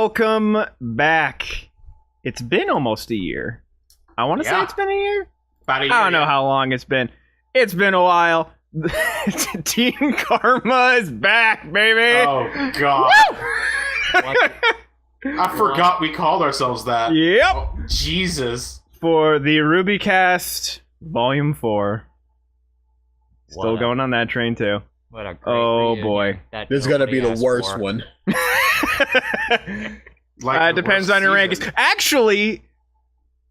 welcome back. It's been almost a year. I want to say it's been a year. About a year. I don't know how long it's been. It's been a while. Team KRMA is back, baby. Oh, God. I forgot we called ourselves that. Yep. Oh, Jesus. For the RWBYcast Volume 4. Still going on that train, too. What a great boy. This is going to be the worst one. Like depends on your rankings. Actually,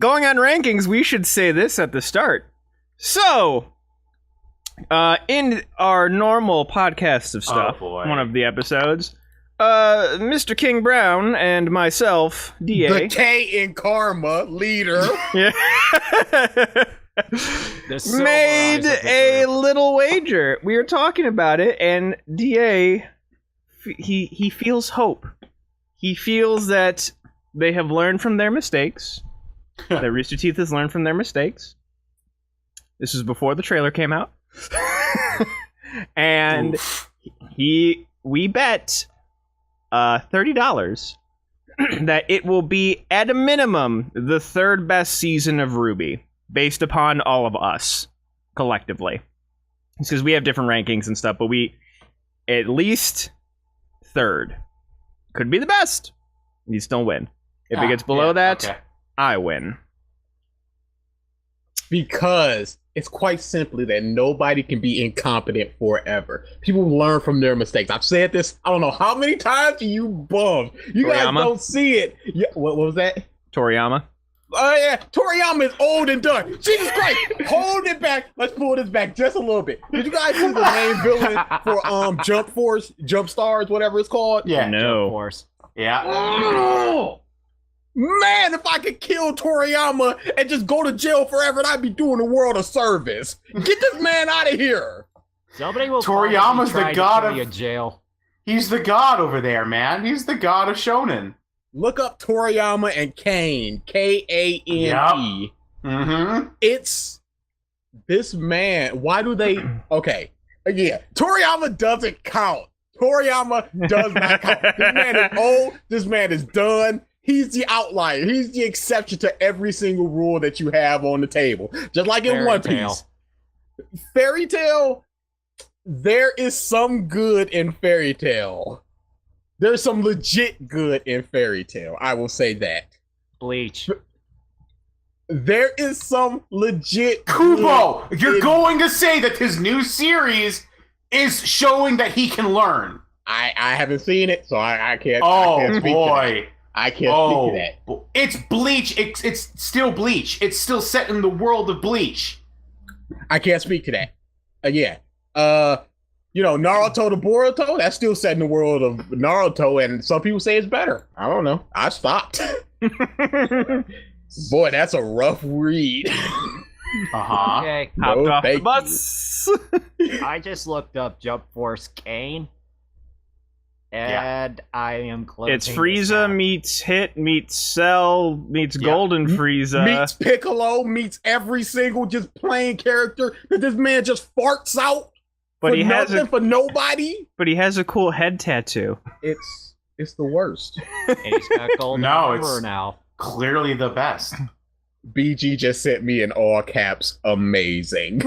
going on rankings, we should say this at the start. So, in our normal podcast of stuff, one of the episodes, Mr. King Brown and myself, DA. The K in KRMA leader. made a little wager. We were talking about it, and DA, he feels hope. He feels that they have learned from their mistakes. That Rooster Teeth has learned from their mistakes. This was before the trailer came out. And we bet $30 that it will be, at a minimum, the third best season of RWBY, based upon all of us, collectively. Because we have different rankings and stuff, but we, at least, third. Could be the best. You still win. If it gets below that, I win. Because it's quite simply that nobody can be incompetent forever. People learn from their mistakes. I've said this, I don't know how many times, you bums. You guys don't see it. Yeah, what was that? Toriyama. Oh, yeah. Toriyama is old and done. Jesus Christ. Hold it back. Let's pull this back just a little bit. Did you guys see the main villain for Jump Force, Jump Stars, whatever it's called? Yeah. No. Jump Force. Yeah. Oh, man, if I could kill Toriyama and just go to jail forever, I'd be doing the world a service. Get this man out of here. Somebody will Toriyama's the god of jail. He's the god over there, man. He's the god of shonen. Look up Toriyama and Kane. Kane. Yep. Mm-hmm. It's this man. Why do they? Okay. Yeah. Toriyama doesn't count. Toriyama does not count. This man is old. This man is done. He's the outlier. He's the exception to every single rule that you have on the table. Just like in One Piece. Fairy Tail, there is some good in Fairy Tail. There's some legit good in Fairy Tail. I will say that. Bleach. There is some legit Kubo, you're going to say that his new series is showing that he can learn. I haven't seen it, so I can't. Oh, I can't speak boy. to that. I can't speak to that. It's Bleach. It's still Bleach. It's still set in the world of Bleach. I can't speak to that. You know, Naruto to Boruto, that's still set in the world of Naruto, and some people say it's better. I don't know. I stopped. Boy, that's a rough read. Uh-huh. Okay. Hopped off the bus. I just looked up Jump Force Kane. And I am closing. It's Frieza meets Hit meets Cell meets Golden Frieza. Meets Piccolo, meets every single just plain character that this man just farts out. But he nothing, has for nobody. But he has a cool head tattoo. It's the worst. And he's got golden armor now. Clearly the best. BG just sent me in all caps, amazing.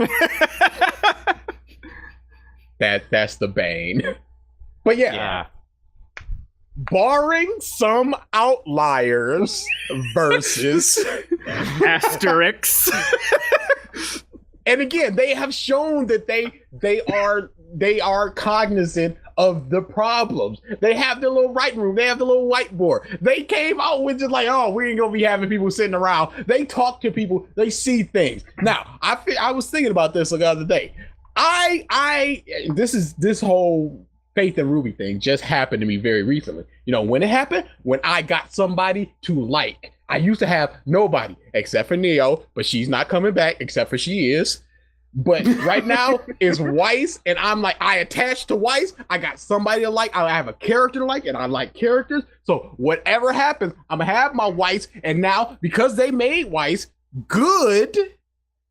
That's the Bane. But yeah. Barring some outliers versus Asterix. And again, they have shown that they are cognizant of the problems. They have their little writing room. They have the little whiteboard. They came out with just like, oh, we ain't gonna be having people sitting around. They talk to people. They see things. Now, I was thinking about this the other day. This whole Faith and Ruby thing just happened to me very recently. You know when it happened? When I got somebody to like. I used to have nobody except for Neo, but she's not coming back except for she is. But right now is Weiss, and I'm like, I attached to Weiss. I got somebody to like. I have a character to like, and I like characters. So whatever happens, I'm gonna have my Weiss. And now because they made Weiss good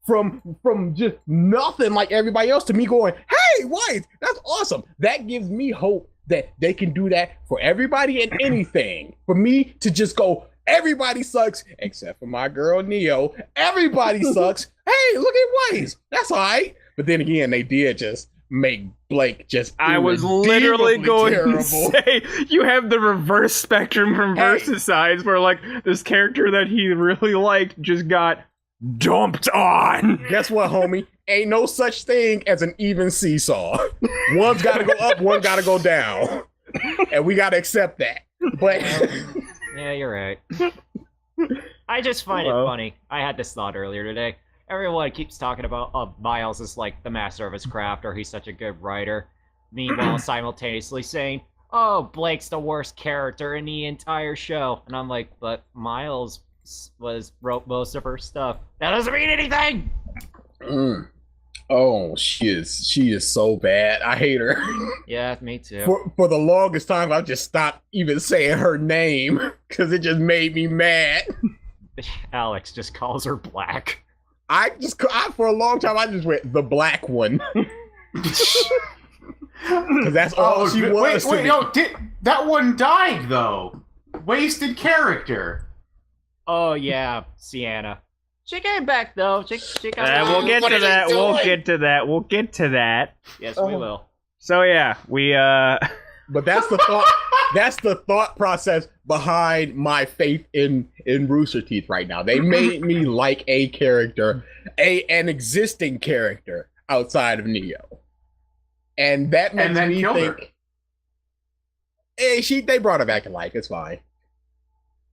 from just nothing like everybody else to me going, hey, Weiss, that's awesome. That gives me hope that they can do that for everybody and anything. For me to just go, everybody sucks except for my girl Neo. Everybody sucks. Hey, look at Weiss. That's all right. But then again, they did just make Blake just. I was literally going terrible. to say, you have the reverse spectrum from Versus Size, where like this character that he really liked just got dumped on. Guess what, homie? Ain't no such thing as an even seesaw. One's got to go up, one got to go down, and we got to accept that. But Yeah, you're right. I just find it funny. I had this thought earlier today. Everyone keeps talking about Miles is like the master of his craft, or he's such a good writer. Meanwhile, simultaneously saying, "Oh, Blake's the worst character in the entire show," and I'm like, "But Miles wrote most of her stuff. That doesn't mean anything." Oh, she is so bad. I hate her. Yeah, me too. For the longest time, I just stopped even saying her name because it just made me mad. Alex just calls her Black. For a long time, I just went the black one. Because that's all she was. Wait, no, that one died though. Wasted character. Oh yeah, Sienna. She came back though. She got We'll get to that. We'll get to that. Yes, we will. So yeah, we But that's the thought. That's the thought process behind my faith in Rooster Teeth right now. They made me like a character, an existing character outside of Neo, and that makes me think. Hey, they brought her back to life. It's fine,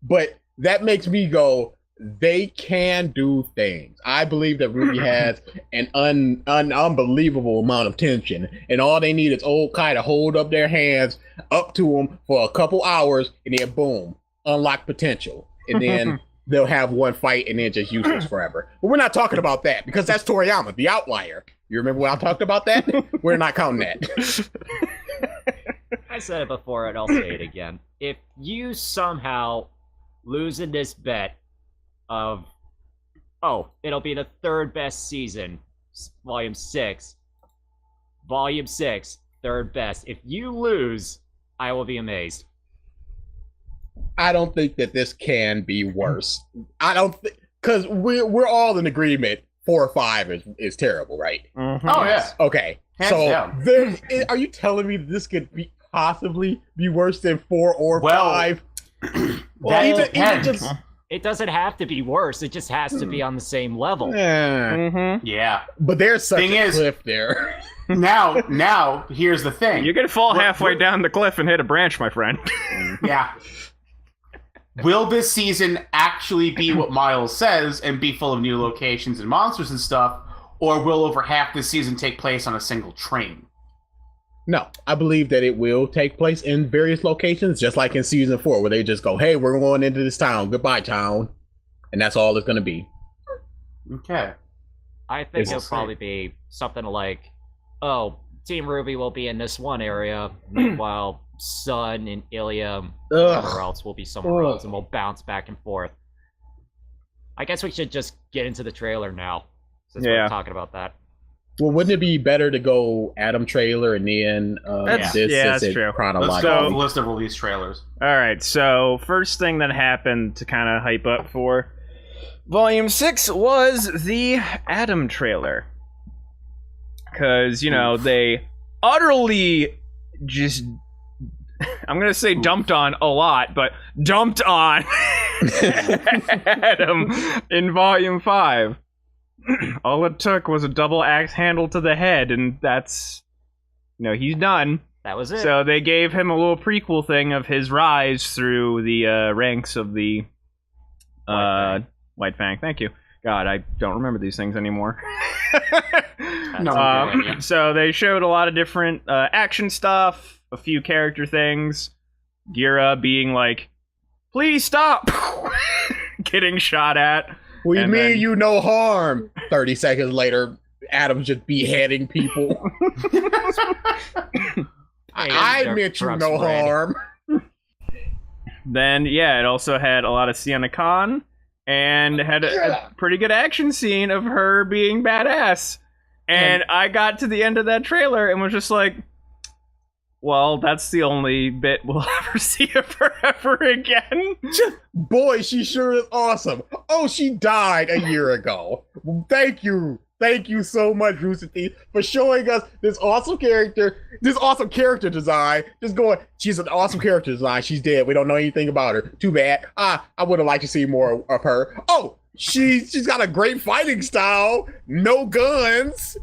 but that makes me go. They can do things. I believe that RWBY has an unbelievable amount of tension, and all they need is old Kai to hold up their hands up to them for a couple hours, and then boom, unlock potential, and then they'll have one fight, and then just useless forever. But we're not talking about that because that's Toriyama, the outlier. You remember when I talked about that? We're not counting that. I said it before, and I'll say it again. If you somehow lose in this bet of, it'll be the third best season, Volume 6, third best. If you lose, I will be amazed. I don't think that this can be worse. I don't think, because we're all in agreement 4 or 5 is terrible, right? Mm-hmm. Oh yeah. Okay. Hands So are you telling me this could possibly be worse than 4 or 5? Even just. It doesn't have to be worse. It just has to be on the same level. Yeah. But there's such a cliff there. Now, here's the thing. You can fall halfway down the cliff and hit a branch, my friend. Yeah. Will this season actually be what Miles says and be full of new locations and monsters and stuff, or will over half this season take place on a single train? No, I believe that it will take place in various locations, just like in season 4, where they just go, "Hey, we're going into this town. Goodbye, town," and that's all it's going to be. Okay. I think it'll probably be something like, Team RWBY will be in this one area, meanwhile Sun and Ilium or else will be somewhere else, and we'll bounce back and forth. I guess we should just get into the trailer now, since we're talking about that. Well, wouldn't it be better to go Adam trailer and then that's true. Let's go with the list of release trailers. All right, so first thing that happened to kind of hype up for Volume 6 was the Adam trailer. Because, they utterly just, I'm going to say dumped on a lot, but dumped on Adam in Volume 5. All it took was a double axe handle to the head, and that's, he's done. That was it. So they gave him a little prequel thing of his rise through the ranks of the White Fang. Thank you. God, I don't remember these things anymore. So they showed a lot of different action stuff, a few character things. Gira being like, "Please stop!" getting shot at. We mean you no harm. 30 seconds later, Adam's just beheading people. I meant you no harm. Then, it also had a lot of Sienna Khan, and had a pretty good action scene of her being badass. And I got to the end of that trailer and was just like, Well, that's the only bit we'll ever see of her ever again. Boy, she sure is awesome. Oh, she died a year ago. Thank you. Thank you so much, Rooster Teeth, for showing us this awesome character design. Just going, she's an awesome character design. She's dead. We don't know anything about her. Too bad. I would have liked to see more of her. Oh, she's got a great fighting style. No guns.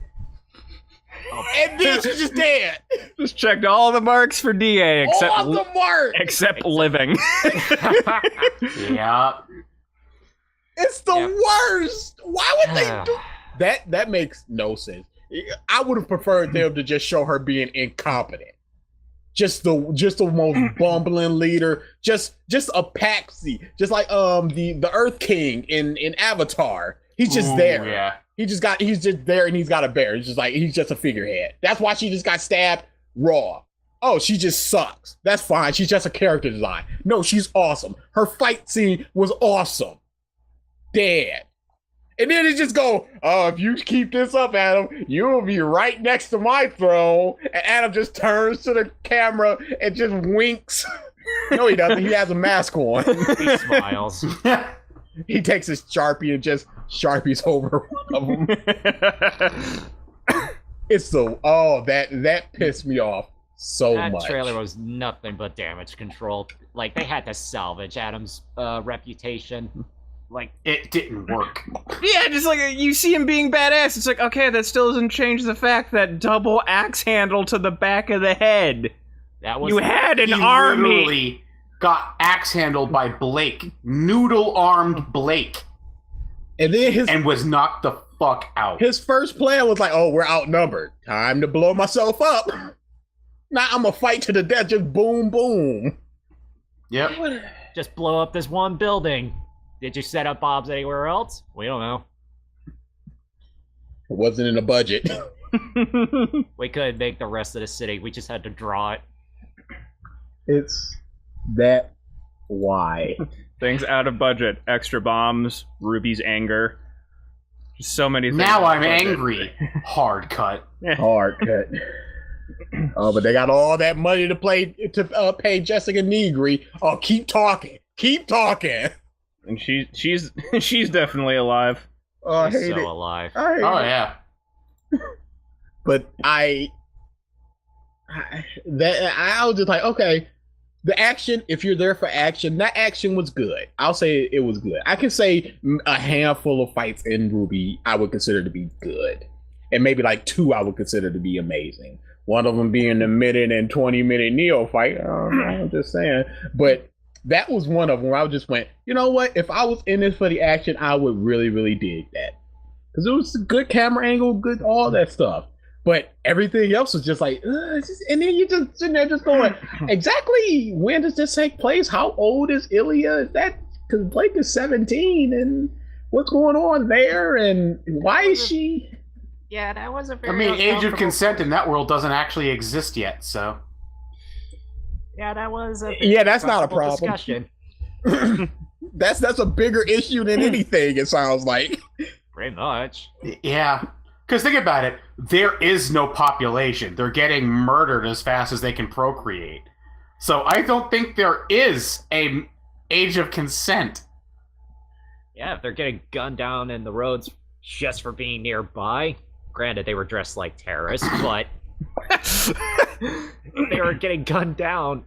And then she's just dead. Just checked all the marks for DA except all the marks. Except living. Yeah. It's the worst. Why would they do that? That makes no sense. I would have preferred them to just show her being incompetent. Just the most bumbling leader. Just a patsy. Just like the Earth King in Avatar. He's just there. Yeah. He's just there and he's got a bear. He's just a figurehead. That's why she just got stabbed raw. Oh, she just sucks. That's fine. She's just a character design. No, she's awesome. Her fight scene was awesome. Dead. And then it just go, oh, if you keep this up, Adam, you'll be right next to my throne. And Adam just turns to the camera and just winks. No, he doesn't. He has a mask on. He smiles. He takes his Sharpie and just Sharpies over one of them. It's that pissed me off so much. That trailer was nothing but damage control. Like, they had to salvage Adam's reputation. Like, it didn't work. Yeah, just like you see him being badass. It's like, okay, that still doesn't change the fact that double axe handle to the back of the head. that was You had an He army. literally got axe handled by Blake, noodle-armed Blake, And then and was knocked the fuck out. his first plan was like, oh, we're outnumbered. Time to blow myself up. Now I'm gonna fight to the death. Just boom, boom. Yep. just blow up this one building. Did you set up bombs anywhere else? We don't know. It wasn't in the budget. We couldn't make the rest of the city. We just had to draw it. It's that why. Things out of budget. Extra bombs. Ruby's anger. Just so many things. Now out I'm of budget. angry. Hard cut. Hard cut. Oh, but they got all that money to pay Jessica Negri. Oh, keep talking. Keep talking. And she's definitely alive. Oh, I He's hate so it. alive. I hate Oh it. yeah. But I was just like, okay, the action, if you're there for action, that action was good. I'll say it was good. I can say a handful of fights in RWBY I would consider to be good. And maybe like 2 I would consider to be amazing. One of them being the minute and 20-minute Neo fight. I'm just saying. But that was one of them where I just went, you know what? If I was in this for the action, I would really, really dig that. Because it was a good camera angle, good all that stuff. But everything else was just like, and then you just sitting there just going, exactly when does this take place? How old is Ilya? Is that, because Blake is 17, and what's going on there? And why is she? Yeah, that was a I very mean, age of uncomfortable- consent in that world doesn't actually exist yet, so. Yeah, that was a Yeah, that's not a uncomfortable problem. discussion. That's a bigger issue than anything, it sounds like. Pretty much. Yeah. Because think about it, there is no population. They're getting murdered as fast as they can procreate. So I don't think there is a age of consent. Yeah, if they're getting gunned down in the roads just for being nearby. Granted, they were dressed like terrorists, but if they were getting gunned down.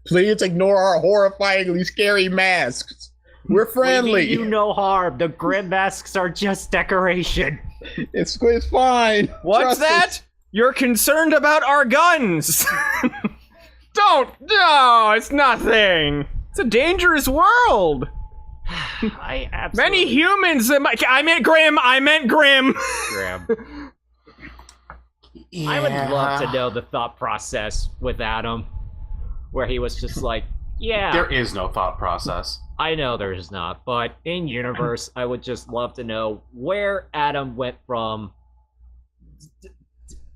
Please ignore our horrifyingly scary masks. We're friendly. We mean you no harm. The grim masks are just decoration. It's fine. What's Trust that? us. You're concerned about our guns. Don't. No, it's nothing. It's a dangerous world. I absolutely Many humans. I meant Grim. grim. I would love to know the thought process with Adam, where he was just like, yeah. There is no thought process. I know there's not, but in universe, I would just love to know where Adam went from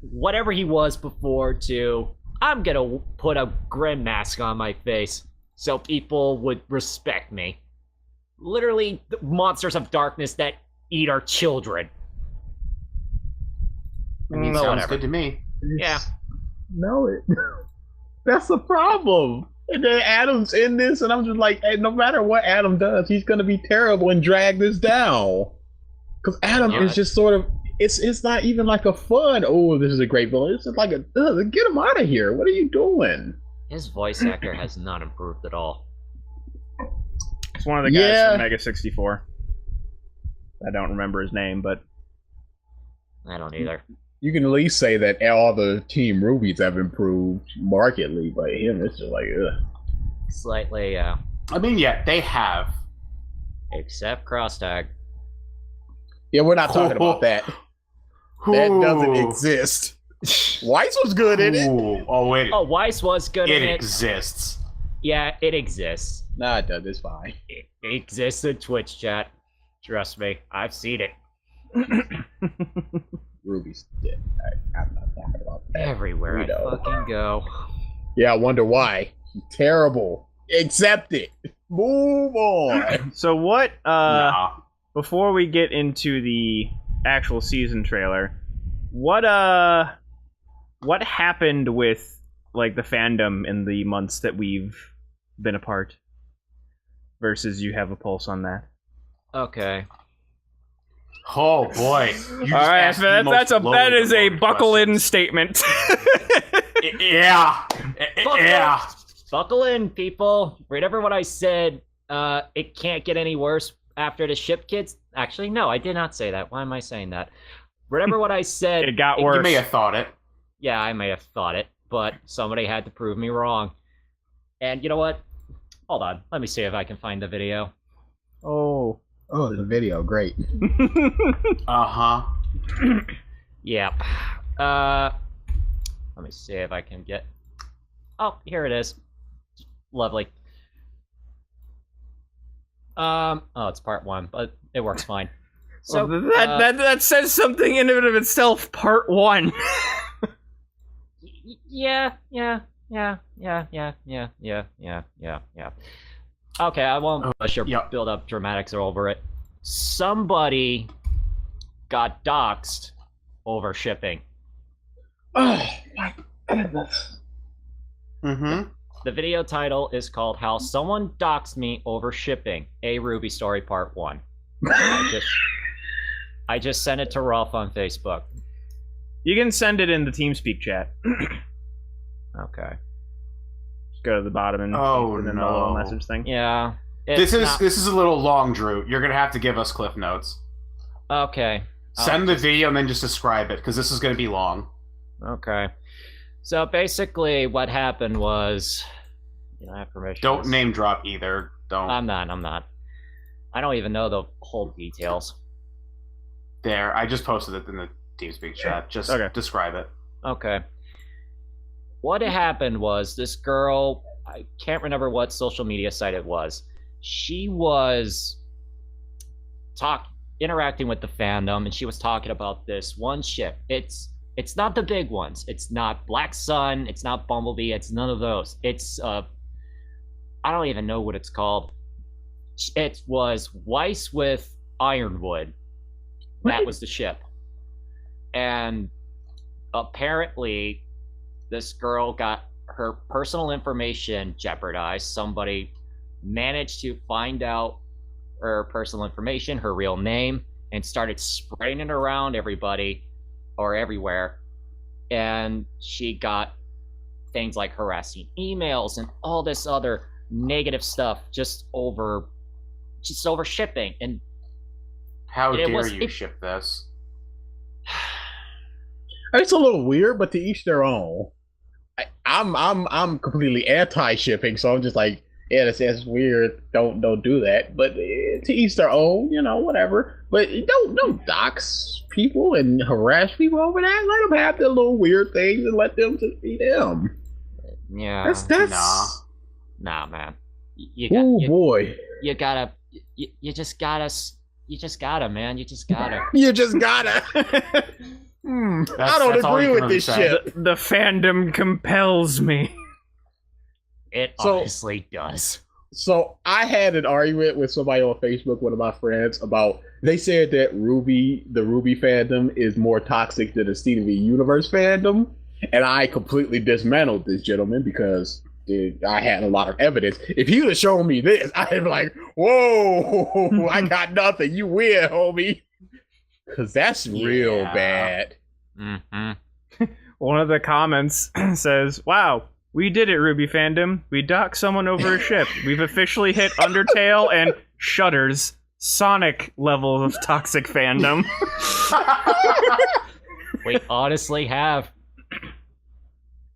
whatever he was before to I'm gonna put a grim mask on my face so people would respect me. Literally, the monsters of darkness that eat our children. I mean, No, sounds whatever. good to me. Yeah. No, that's the problem. And then Adam's in this, and I'm just like, hey, no matter what Adam does, he's gonna be terrible and drag this down. Because Adam is just sort of, it's not even like a fun, oh, this is a great villain. It's just like get him out of here. What are you doing? His voice actor has not improved at all. It's one of the guys from Mega 64. I don't remember his name, but I don't either. You can at least say that all the Team Rubies have improved markedly, but him, it's just like, ugh. Slightly, yeah. I mean, yeah, they have. Except Crosstag. Yeah, we're not talking about that. That doesn't exist. Weiss was good in it. Oh, wait. Oh, Weiss was good in it. It exists. Yeah, it exists. Nah, it does. It's fine. It exists in Twitch chat. Trust me, I've seen it. Ruby's dead. I'm not talking about that. Everywhere I fucking go. Yeah, I wonder why. Terrible. Accept it. Move on. So what, before we get into the actual season trailer, what happened with, like, the fandom in the months that we've been apart? Versus you have a pulse on that. Okay. Oh boy! All right, that is a buckle in statement. Yeah. Yeah. Buckle in, people. Remember what I said? It can't get any worse after the ship kids. Actually, no, I did not say that. Why am I saying that? Remember what I said? It got worse. You may have thought it. Yeah, I may have thought it, but somebody had to prove me wrong. And you know what? Hold on. Let me see if I can find the video. Oh, the video. Great. Uh-huh. Yeah. Let me see if I can get... Oh, here it is. Lovely. Oh, it's part 1, but it works fine. So well, that says something in and of itself. Part 1. Yeah. Okay, I won't push or build up dramatics over it. Somebody got doxxed over shipping. Oh my goodness. Mm-hmm. The video title is called How Someone Doxed Me Over Shipping, a RWBY Story Part 1. I just sent it to Rolf on Facebook. You can send it in the TeamSpeak chat. Okay. Just go to the bottom and then a little message thing. Yeah. This is a little long, Drew. You're gonna have to give us cliff notes. Okay. Send the video and then just describe it, because this is gonna be long. Okay. So basically what happened was... I have permission. Don't name drop either. Don't. I'm not. I don't even know the whole details. There, I just posted it in the TeamSpeak chat. Just describe it. Okay. What happened was this girl, I can't remember what social media site it was. She was interacting with the fandom, and she was talking about this one ship. It's not the big ones. It's not Black Sun. It's not Bumblebee. It's none of those. It's I don't even know what it's called. It was Weiss with Ironwood. That was the ship. And apparently this girl got her personal information jeopardized. Somebody managed to find out her personal information, her real name, and started spreading it around everybody or everywhere. And she got things like harassing emails and all this other negative stuff just over shipping. And how dare you ship this? It's a little weird, but to each their own. I'm completely anti-shipping, so I'm just like, yeah, that's weird. Don't do that. But to each their own, whatever. But don't dox people and harass people over that. Let them have their little weird things and let them just be them. Yeah, that's nah, man. Boy. You gotta, you just gotta, man. You just gotta. You just gotta. I don't agree with this shit. The fandom compels me. It obviously does. So I had an argument with somebody on Facebook, one of my friends, about they said that the RWBY fandom is more toxic than the Steven v Universe fandom. and I completely dismantled this gentleman because I had a lot of evidence. If he would have shown me this, I'd be like, whoa, I got nothing. You win, homie. Because that's real bad. Mm-hmm. One of the comments says, wow, we did it, RWBY fandom. We docked someone over a ship. We've officially hit Undertale and Shudder's Sonic level of toxic fandom. We honestly have.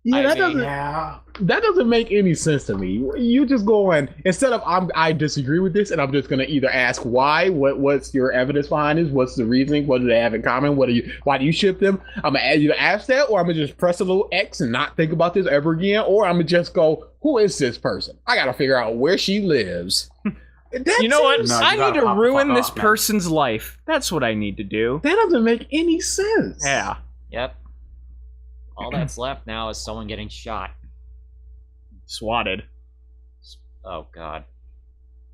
Yeah, that doesn't make any sense to me. You just going instead of I disagree with this, and I'm just gonna either ask why, what's your evidence behind this, what's the reasoning, what do they have in common, why do you ship them? I'm gonna either ask that, or I'm gonna just press a little X and not think about this ever again, or I'm gonna just go, who is this person? I gotta figure out where she lives. You know what? No, I need to pop the ruin fuck this off, man. person's life. That's what I need to do. That doesn't make any sense. Yeah. Yep. All that's left now is someone getting shot. Swatted. Oh, God.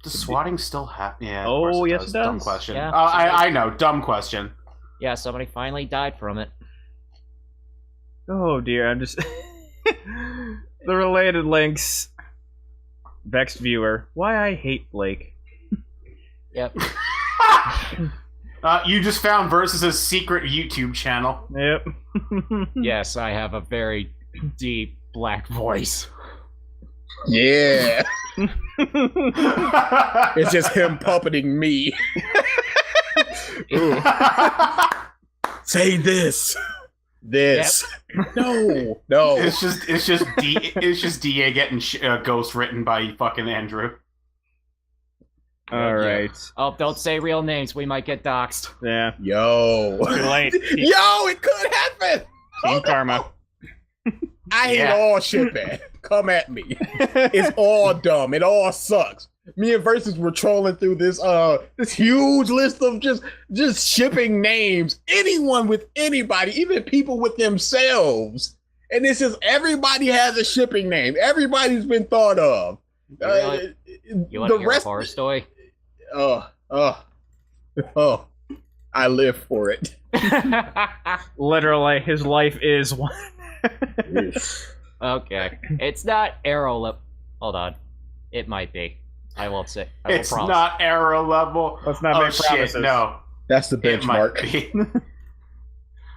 Does swatting still happen? Yeah. Oh, of course yes, it does. Dumb question. Yeah. I know. Dumb question. Yeah, somebody finally died from it. Oh dear, I'm just... The related links. Vexed viewer. Why I hate Blake. Yep. You just found Versus' secret YouTube channel. Yep. Yes, I have a very deep black voice. Yeah. It's just him puppeting me. Ooh. Say this. This. Yep. No. It's just DA getting ghost written by fucking Andrew. All right. Oh, don't say real names. We might get doxxed. Yeah. Yo. Too late. Yo, it could happen. Team Karma. I hate all shit, man. Come at me. It's all dumb. It all sucks. Me and Versus were trolling through this huge list of just shipping names. Anyone with anybody, even people with themselves. And it's just everybody has a shipping name. Everybody's been thought of. You want to hear a horror story? I live for it. Literally, his life is one. Okay. It's not arrow Hold on. It might be. I won't say. It's not arrow level. Let's not make promises. Shit, no. That's the It might benchmark. be.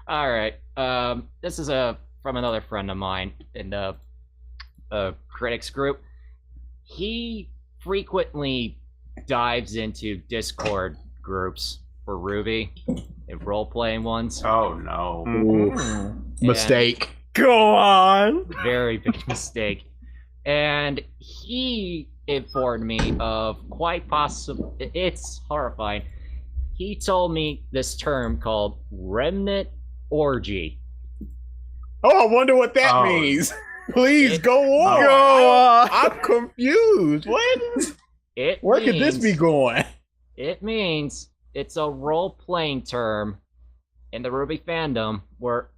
All right. This is from another friend of mine in the critics group. He frequently dives into Discord groups for RWBY and role-playing ones. Oh no. Mistake. Go on. Very big mistake. And he informed me of quite possible. It's horrifying. He told me this term called remnant orgy. Oh, I wonder what that means. Please go on. Go on. I'm confused. What? Where could this be going? It means it's a role-playing term in the RWBY fandom where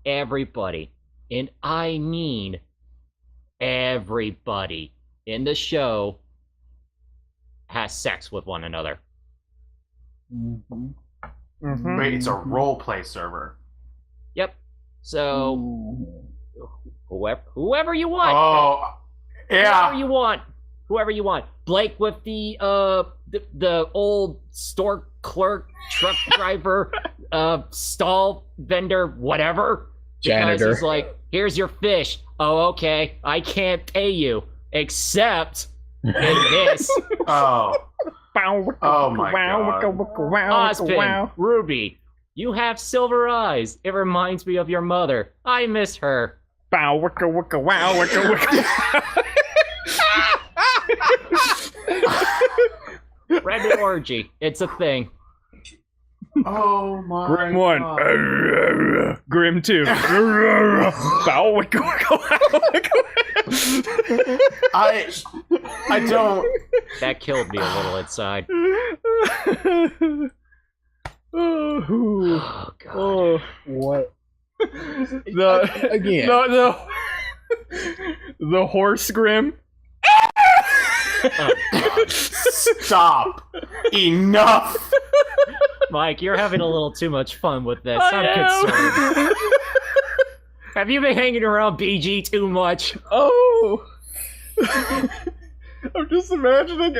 everybody, and I mean everybody in the show, has sex with one another. Mm-hmm. Wait, it's a roleplay server. Yep. So whoever you want. Oh, yeah. Whoever you want. Blake with the old store clerk, truck driver, stall vendor, whatever. Janitor. Because he's like, here's your fish. Oh, okay. I can't pay you. Except in this. Oh my god. Ozpin, RWBY, you have silver eyes. It reminds me of your mother. I miss her. Bow, wicka, wicka, wow, wicka, wicka. Remnant orgy. It's a thing. Oh my Grim 1. god. Grim 2. Bow, wicka, wicka, wow, wicka. I don't. That killed me a little inside. Oh, God. oh. What? Again. The horse Grim. Oh, God. Stop. Enough. Mike, you're having a little too much fun with this. I I'm concerned. Have you been hanging around BG too much? Oh. I'm just imagining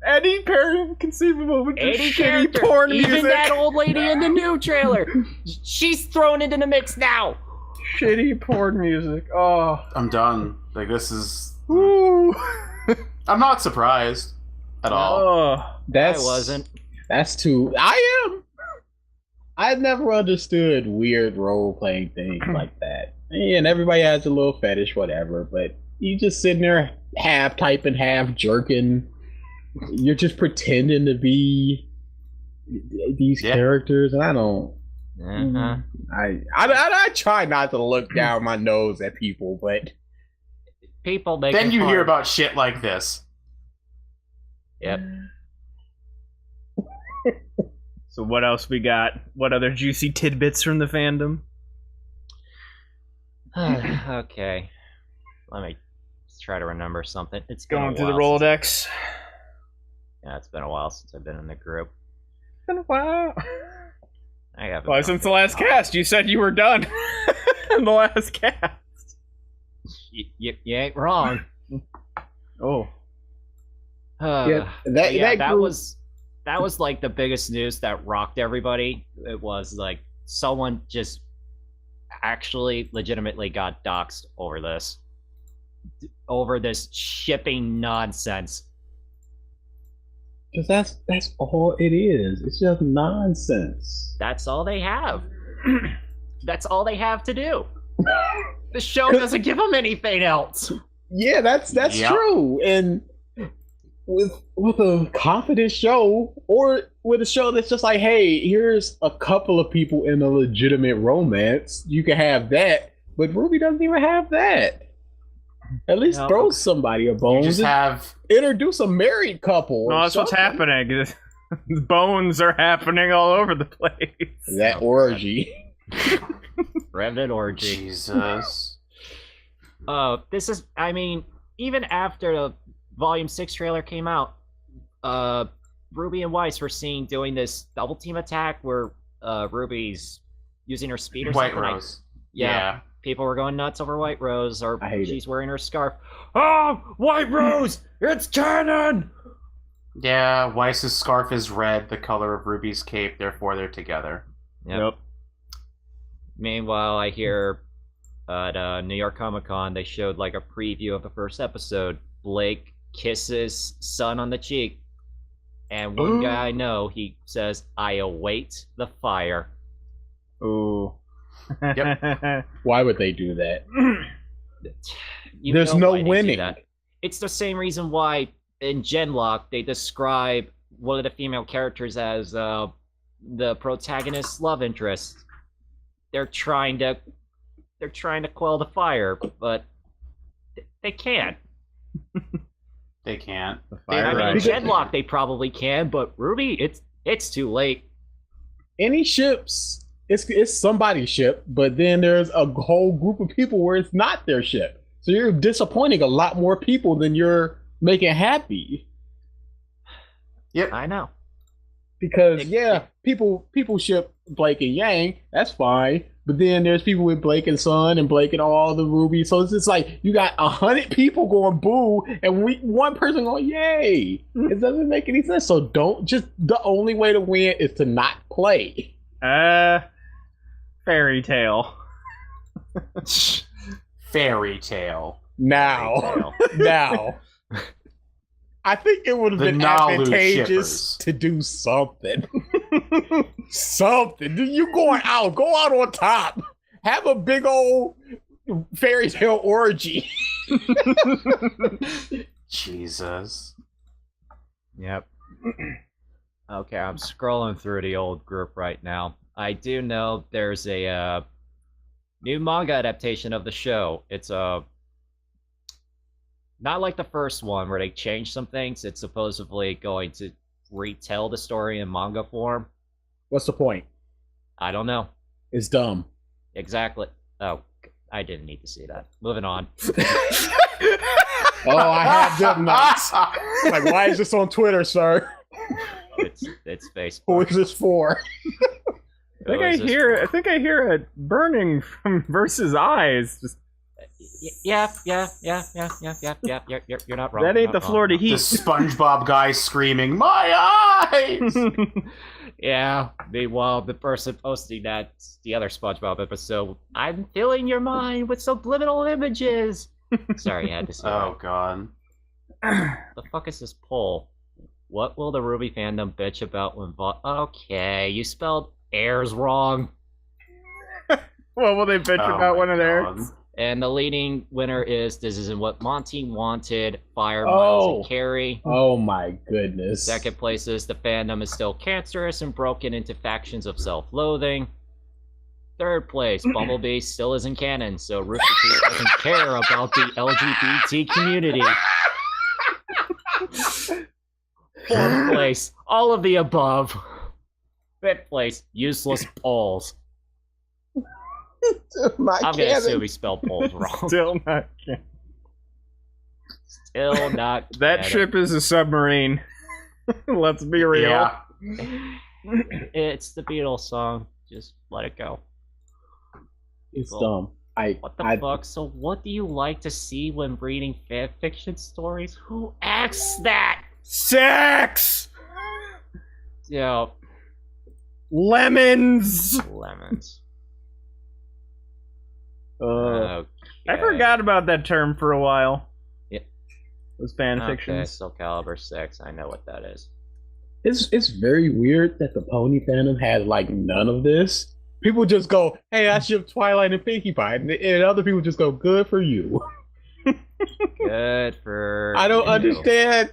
any parent conceivable with Any shitty character, porn even music. that old lady in the new trailer, she's thrown into the mix now. Shitty porn music. Oh. I'm done. Like, this is... Ooh. I'm not surprised at all. Oh. I wasn't. That's too. I am. I've never understood weird role playing things like that. And everybody has a little fetish, whatever. But you just sitting there half typing, half jerking. You're just pretending to be these characters, and I don't. Uh-huh. I try not to look down my nose at people, but People make Then it you hard. hear about shit like this. Yep. So what else we got? What other juicy tidbits from the fandom? Okay. Let me try to remember something. It's been Going a through the while Rolodex. Yeah, it's been a while since I've been in the group. It's been a while. I haven't. Well, since the last cast, you said you were done. In the last cast. You ain't wrong. Oh. yeah, That group, was like the biggest news that rocked everybody. It was like someone just actually legitimately got doxxed over this shipping nonsense. because that's all it is. It's just nonsense. That's all they have. That's all they have to do. The show doesn't give them anything else. Yeah, that's Yep. true. And with a confident show, or with a show that's just like, hey, here's a couple of people in a legitimate romance, you can have that. But RWBY doesn't even have that. At least No. throw somebody a You bone. just have... Introduce a married couple. No, or that's what's something. happening. Bones are happening all over the place. That orgy. Revenant orgy. Jesus. This is, I mean, even after the Volume 6 trailer came out, Ruby and Weiss were seen doing this double team attack where Ruby's using her speed or White something. Rose. Yeah. People were going nuts over White Rose, or I hate she's wearing her scarf. Oh, White Rose! It's canon! Yeah, Weiss's scarf is red, the color of Ruby's cape, therefore they're together. Yep. Meanwhile, I hear at New York Comic Con they showed like a preview of the first episode. Blake kisses Sun on the cheek, and one guy I know, he says, "I await the fire." Ooh. Yep. Why would they do that? You There's know no why they do winning. that. It's the same reason why in Genlock they describe one of the female characters as the protagonist's love interest. They're trying to quell the fire, but they can't. They can't. I mean, in Genlock they probably can, but RWBY, it's too late. Any ships, it's somebody's ship, but then there's a whole group of people where it's not their ship. So you're disappointing a lot more people than you're making happy. Yep. I know. Because people ship Blake and Yang, that's fine. But then there's people with Blake and Sun and Blake and all the RWBY. So it's just like you got 100 people going boo and one person going yay. It doesn't make any sense. So the only way to win is to not play. Fairy tale. Fairy tale. Now. I think it would have The been Nalu advantageous shippers. to do something. Something. You go out on top. Have a big old fairy tale orgy. Jesus. Yep. Okay, I'm scrolling through the old group right now. I do know there's a new manga adaptation of the show. It's not like the first one where they changed some things. It's supposedly going to retell the story in manga form. What's the point? I don't know. It's dumb. Exactly. Oh, I didn't need to see that. Moving on. Oh, I have them nuts. Like, why is this on Twitter, sir? It's Facebook. Who is this for? I think I hear a burning from Versus eyes. Just Yeah. You're not wrong. that ain't the Florida The heat. SpongeBob guy screaming, "My eyes!" Yeah. Meanwhile, the person posting that's the other SpongeBob episode. I'm filling your mind with subliminal images. Sorry, I had to say Oh god. that. The fuck is this poll? What will the RWBY fandom bitch about when Okay, you spelled airs wrong. What will they bitch Oh about my when it God. airs? And the leading winner is This Isn't What Monty Wanted, Fire, Miles, and Carrie. Oh my goodness. Second place is The Fandom is Still Cancerous and Broken into Factions of Self-Loathing. Third place, Bumblebee still isn't canon, so Rooster Teeth doesn't care about the LGBT community. Fourth place, all of the above. Fifth place, useless polls. My I'm gonna cannon. assume he spelled polls wrong. Still not. Still not That canon. ship is a submarine. Let's be real. Yeah. It's the Beatles song. Just let it go. It's Well, dumb. What the fuck? So what do you like to see when reading fan fiction stories? Who asks that? Sex! Yeah, Lemons! lemons. I Okay. forgot about that term for a while. Yeah. Those fan Okay, fictions. Soul Calibur 6. I know what that is. It's very weird that the pony fandom had like none of this. People just go, "Hey, I ship Twilight and Pinkie Pie," and other people just go, "Good for you." Good for I don't you. understand.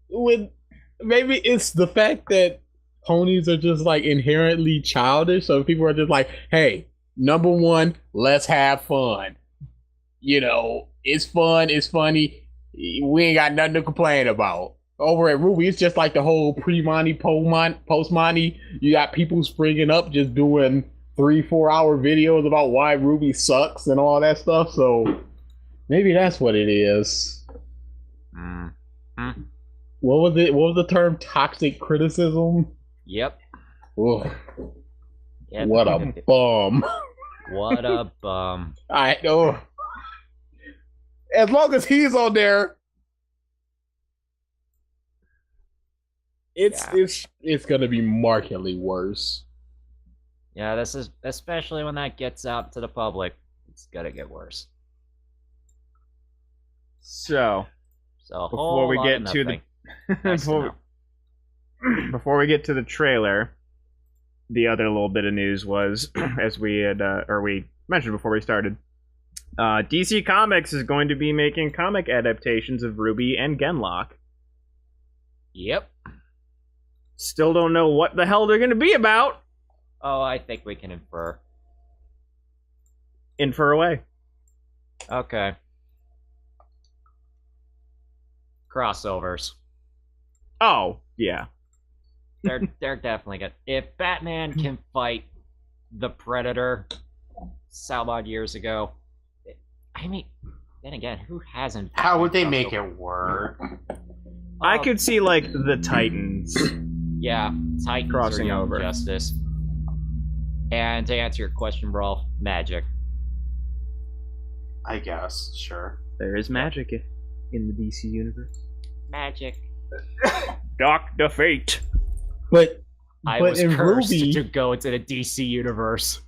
When maybe it's the fact that ponies are just like inherently childish, so people are just like, "Hey, number one, let's have fun. You know, it's fun, it's funny. We ain't got nothing to complain about." Over at RWBY, it's just like the whole pre-Monty, post-Monty. You got people springing up just doing 3-4 hour videos about why RWBY sucks and all that stuff. So maybe that's what it is. Mm. What was it? What was the term? Toxic criticism? Yep. Ugh, Yep. what a bum. What a bum. I know. As long as he's on there, it's gonna be markedly worse. Yeah, this is especially when that gets out to the public. It's gonna get worse. So, So before we get to the before we get to the trailer, the other little bit of news was, as we had we mentioned before we started, DC Comics is going to be making comic adaptations of RWBY and Genlock. Yep. Still don't know what the hell they're going to be about. Oh, I think we can infer. Infer away. Okay. Crossovers. Oh, yeah. They're definitely good. If Batman can fight the Predator so odd years ago, I mean, then again, who hasn't? How would they make it work? I could see, like, the Titans. Yeah, Titans crossing or Young over. Justice. And to answer your question, Rolf, magic. I guess, sure. There is magic in the DC universe. Magic. Dr. Fate. But I but was in cursed RWBY, to go into the DC universe.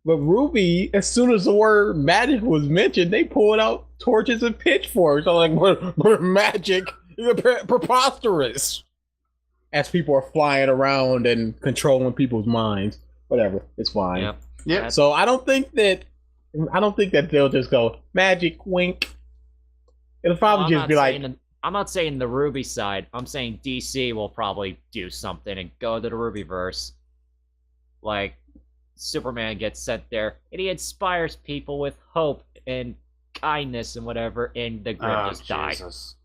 but RWBY, as soon as the word magic was mentioned, they pulled out torches and pitchforks. I'm like, we're magic. Preposterous. As people are flying around and controlling people's minds. Whatever, it's fine. Yep. Yeah. So I don't think that they'll just go magic wink. It'll probably just be like, I'm not saying the RWBY side. I'm saying DC will probably do something and go to the RWBYverse. Like, Superman gets sent there, and he inspires people with hope and kindness and whatever, and the grid just dies. Jesus.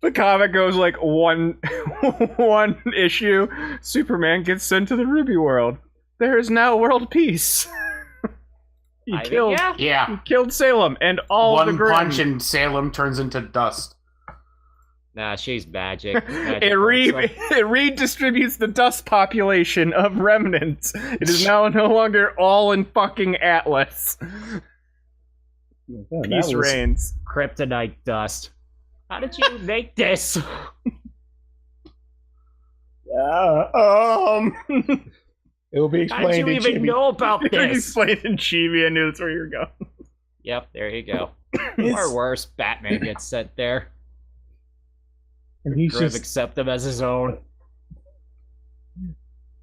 The comic goes like one issue. Superman gets sent to the RWBY world. There is now world peace. He Yeah. killed Salem and all the One Grim. punch and Salem turns into dust. Nah, she's magic. It redistributes the dust population of remnants. It is now no longer all in fucking Atlas. Peace reigns. Kryptonite dust. How did you make this? It will be How explained did you in even Chibi. know about It was this? explained in Chibi. I knew that's where you were going. Yep, there you go. It's- Or worse, Batman gets sent there. And he's Grimm just accept him as his own.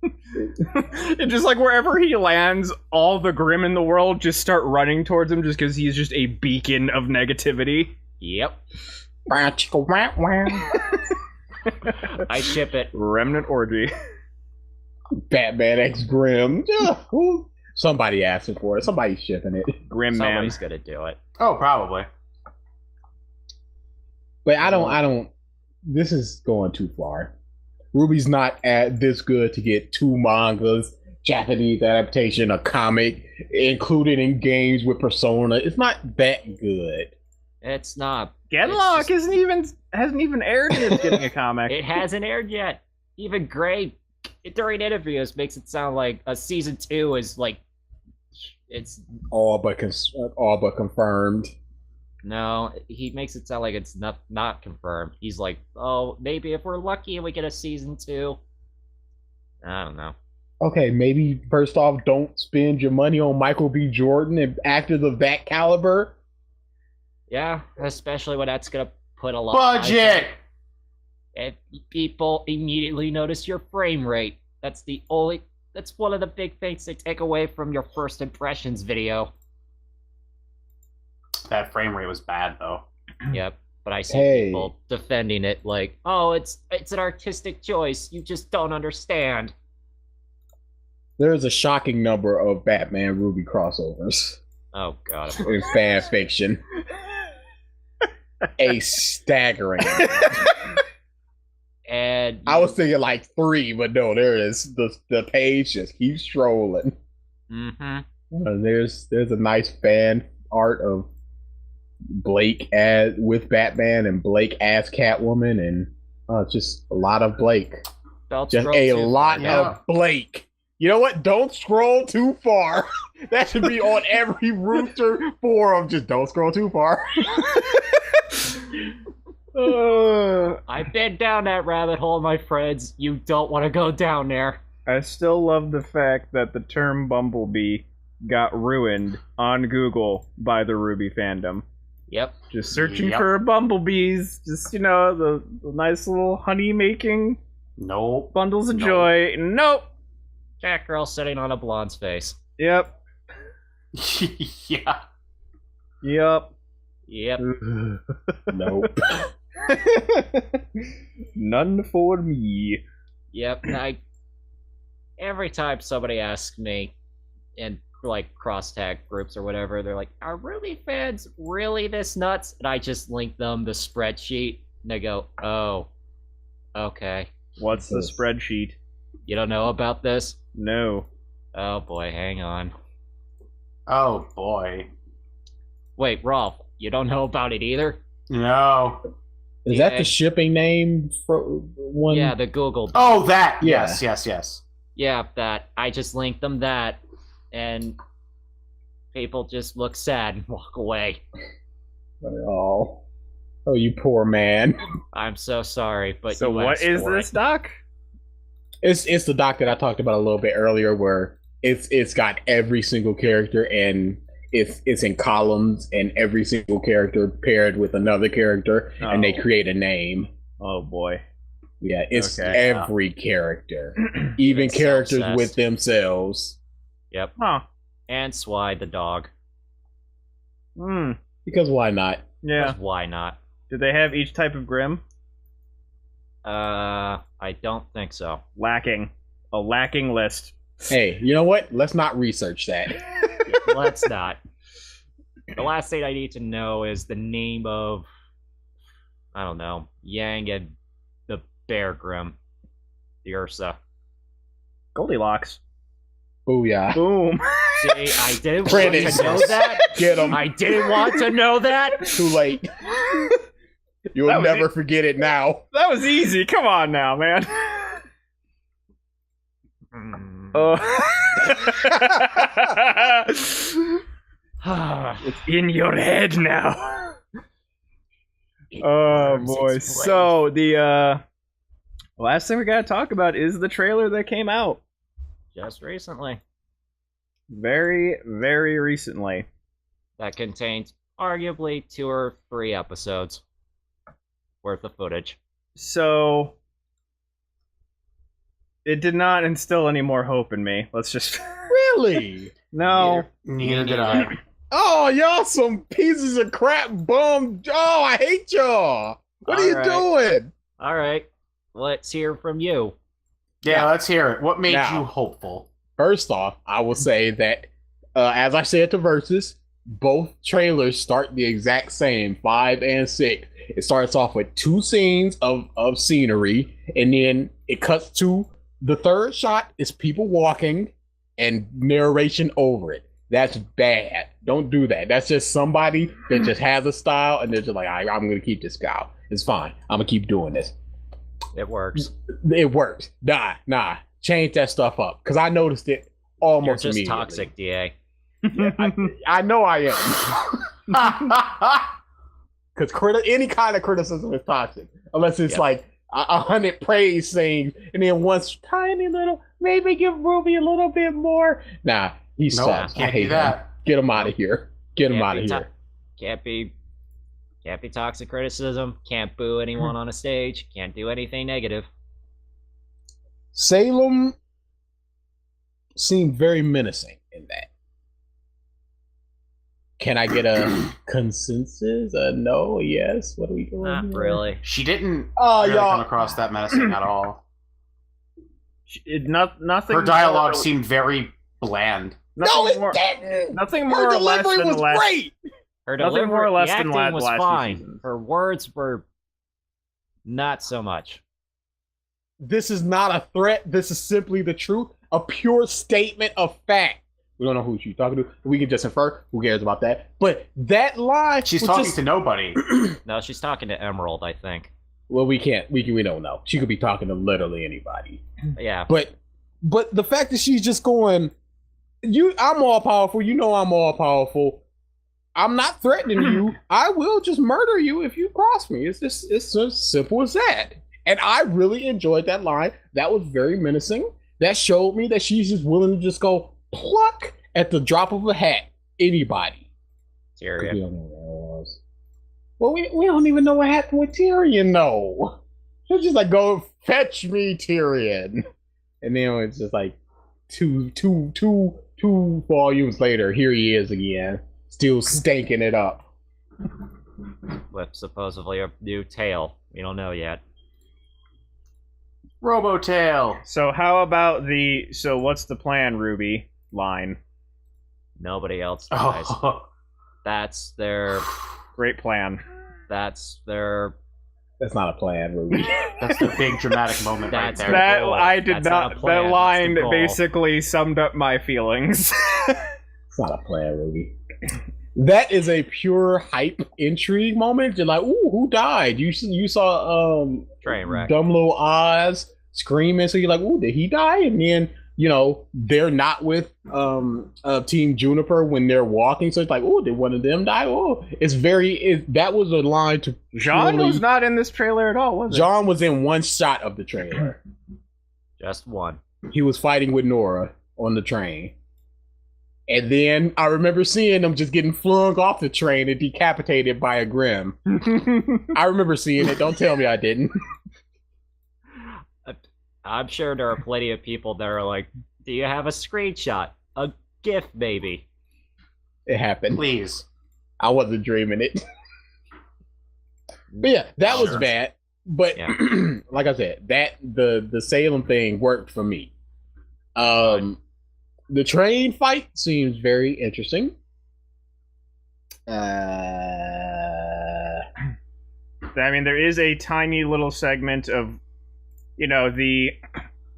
And just like wherever he lands, all the Grimm in the world just start running towards him just because he's just a beacon of negativity. Yep. I I ship it. Remnant orgy. Batman X Grimm. Somebody asking for it. Somebody's shipping it. Grim man. Somebody's gonna do it. Oh, probably. But I don't. This is going too far. Ruby's not this good to get 2 mangas, Japanese adaptation, a comic, included in games with Persona. It's not that good. It's not. Genlock It's hasn't even aired and it's getting a comic. It hasn't aired yet. Even Gray, during interviews, makes it sound like a season 2 is like. It's All but confirmed. no. He makes it sound like it's not confirmed. He's like, oh, maybe if we're lucky and we get a season 2. I don't know. Okay, maybe first off, don't spend your money on Michael B. Jordan and actors of that caliber. Yeah, especially when that's gonna put a lot. Budget! And people immediately notice your frame rate. That's one of the big things they take away from your first impressions video. That frame rate was bad, though. Yep. But I see Hey. people defending it like, oh, it's an artistic choice. You just don't understand. There's a shocking number of Batman Ruby crossovers Oh god. in fan fiction. A staggering. And I was thinking like 3, but no, there is the page just keeps strolling. There's a nice fan art of Blake with Batman and Blake as Catwoman, and just a lot of Blake. Just a lot of Blake. You know what? Don't scroll too far. That should be on every Rooster forum. Just don't scroll too far. I've been down that rabbit hole, my friends. You don't want to go down there. I still love the fact that the term Bumblebee got ruined on Google by the RWBY fandom. Yep. Just searching for bumblebees, just, the nice little honey making Nope. bundles of joy. Nope. Cat girl sitting on a blonde's face. Yep. Yeah. Yep. Yep. Nope. None for me. Yep. Every time somebody asks me in like cross tag groups or whatever, they're like, "Are RWBY fans really this nuts?" And I just link them the spreadsheet, and they go, "Oh, okay. What's the spreadsheet? You don't know about this? No. Oh boy, hang on. Oh, boy. Wait, Rolf, you don't know about it either? No. Is that the shipping name for one? Yeah, the Google. Oh, that. Yeah. Yes. Yeah, that. I just linked them that, and people just look sad and walk away. Oh, you poor man. I'm so sorry, but So you what asked is for this, it. Doc? It's the doc that I talked about a little bit earlier, where it's got every single character and it's in columns, and every single character paired with another character, and they create a name. Oh boy. Yeah, it's Okay. every character, even It's characters self-obsessed. with themselves. Yep. Huh. And Swy the dog. Hmm. Because why not? Yeah. 'Cause why not? Did they have each type of Grim? I don't think so. Lacking. A lacking list. Hey, you know what? Let's not research that. Let's not. The last thing I need to know is the name of, I don't know, Yang and the Bear Grim. The Ursa. Goldilocks. Booyah. Boom. See, I didn't want Credits. to know that. Get him. I didn't want to know that. Too late. You'll never forget it now. That was easy. Come on now, man. It's in your head now. Oh boy. So the last thing we gotta talk about is the trailer that came out Just recently. very, very recently. That contains arguably 2 or 3 episodes worth of footage. So it did not instill any more hope in me. Let's just Really? no. Neither did I. Oh, y'all some pieces of crap bum. Oh, I hate y'all. What are you doing? All right, let's hear from you. Yeah, let's hear it. What made Now, you hopeful? First off, I will say that, as I said to Versus, both trailers start the exact same, 5 and 6. It starts off with 2 scenes of scenery, and then it cuts to the third shot is people walking and narration over it. That's bad. Don't do that. That's just somebody that just has a style, and they're just like, I'm going to keep this style. It's fine. I'm going to keep doing this. It works. It works. Nah. Change that stuff up, because I noticed it almost You're just immediately. toxic, DA. Yeah, I know I am. Because any kind of criticism is toxic, unless it's like 100 praise things, and then one tiny little, maybe give Ruby a little bit more. Nah, he sucks. I hate that. Get him out of here. Get him out of here. Can't be toxic criticism. Can't boo anyone on a stage. Can't do anything negative. Salem seemed very menacing in that. Can I get a consensus? A no? A yes? What are we doing? Not here? really. She didn't Oh, really y'all. come across that menacing at all. Nothing. Her dialogue more, seemed very bland. No, it more, didn't. nothing Her more or less delivery than was the last. great. Her Nothing delivery, more or less the than acting was last 2 fine. seasons. Her words were not so much. This is not a threat. This is simply the truth. A pure statement of fact. We don't know who she's talking to. We can just infer. Who cares about that? But that line. She's was talking just, to nobody. No, she's talking to Emerald, I think. Well, we can't. We don't know. She could be talking to literally anybody. Yeah. But the fact that she's just going, I'm all powerful. You know I'm all powerful. I'm not threatening you. I will just murder you if you cross me. It's as simple as that. And I really enjoyed that line. That was very menacing. That showed me that she's just willing to just go pluck at the drop of a hat. Anybody. Tyrion. We don't know what else. Well, we don't even know what happened with Tyrion, though. She's just like, go fetch me, Tyrion. And then it's just like two volumes later, here he is again, still stanking it up. With supposedly a new tail. We don't know yet. Robotail. So how about so what's the plan, Ruby line? Nobody else dies. Oh. That's their... Great plan. That's their... That's not a plan, Ruby. That's the big dramatic moment right That's there. that- That goal. I did That's not a not. plan, That that's line the goal. basically summed up my feelings. It's not a plan, Ruby. That is a pure hype intrigue moment. You're like, ooh, who died? You saw Train wreck. dumb little Oz screaming, so you're like, ooh, did he die? And then they're not with Team Juniper when they're walking, so it's like, ooh, did one of them die? Oh, that was a line to John was not in this trailer at all, was he? John was in one shot of the trailer. Just one. He was fighting with Nora on the train. And then I remember seeing him just getting flung off the train and decapitated by a Grim. I remember seeing it. Don't tell me I didn't. I'm sure there are plenty of people that are like, do you have a screenshot? A GIF, maybe? It happened. Please. I wasn't dreaming it. But yeah, that was bad. But Yeah. like I said, that the Salem thing worked for me. The train fight seems very interesting. I mean, there is a tiny little segment of, the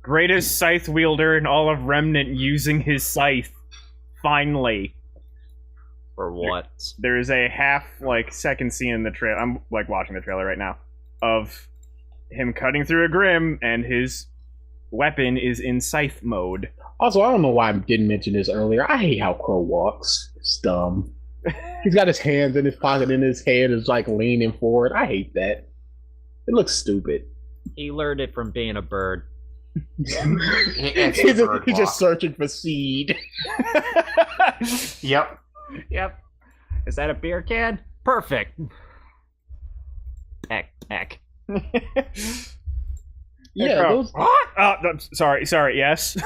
greatest scythe wielder in all of Remnant using his scythe. Finally. For what? There is a half second scene in the trailer. I'm watching the trailer right now of him cutting through a Grim, and his weapon is in scythe mode. Also, I don't know why I didn't mention this earlier. I hate how Crow walks. It's dumb. He's got his hands in his pocket and his head is leaning forward. I hate that. It looks stupid. He learned it from being a bird. He's just searching for seed. Yep. Is that a beer can? Perfect. Heck. Yeah. Those... Sorry. Yes.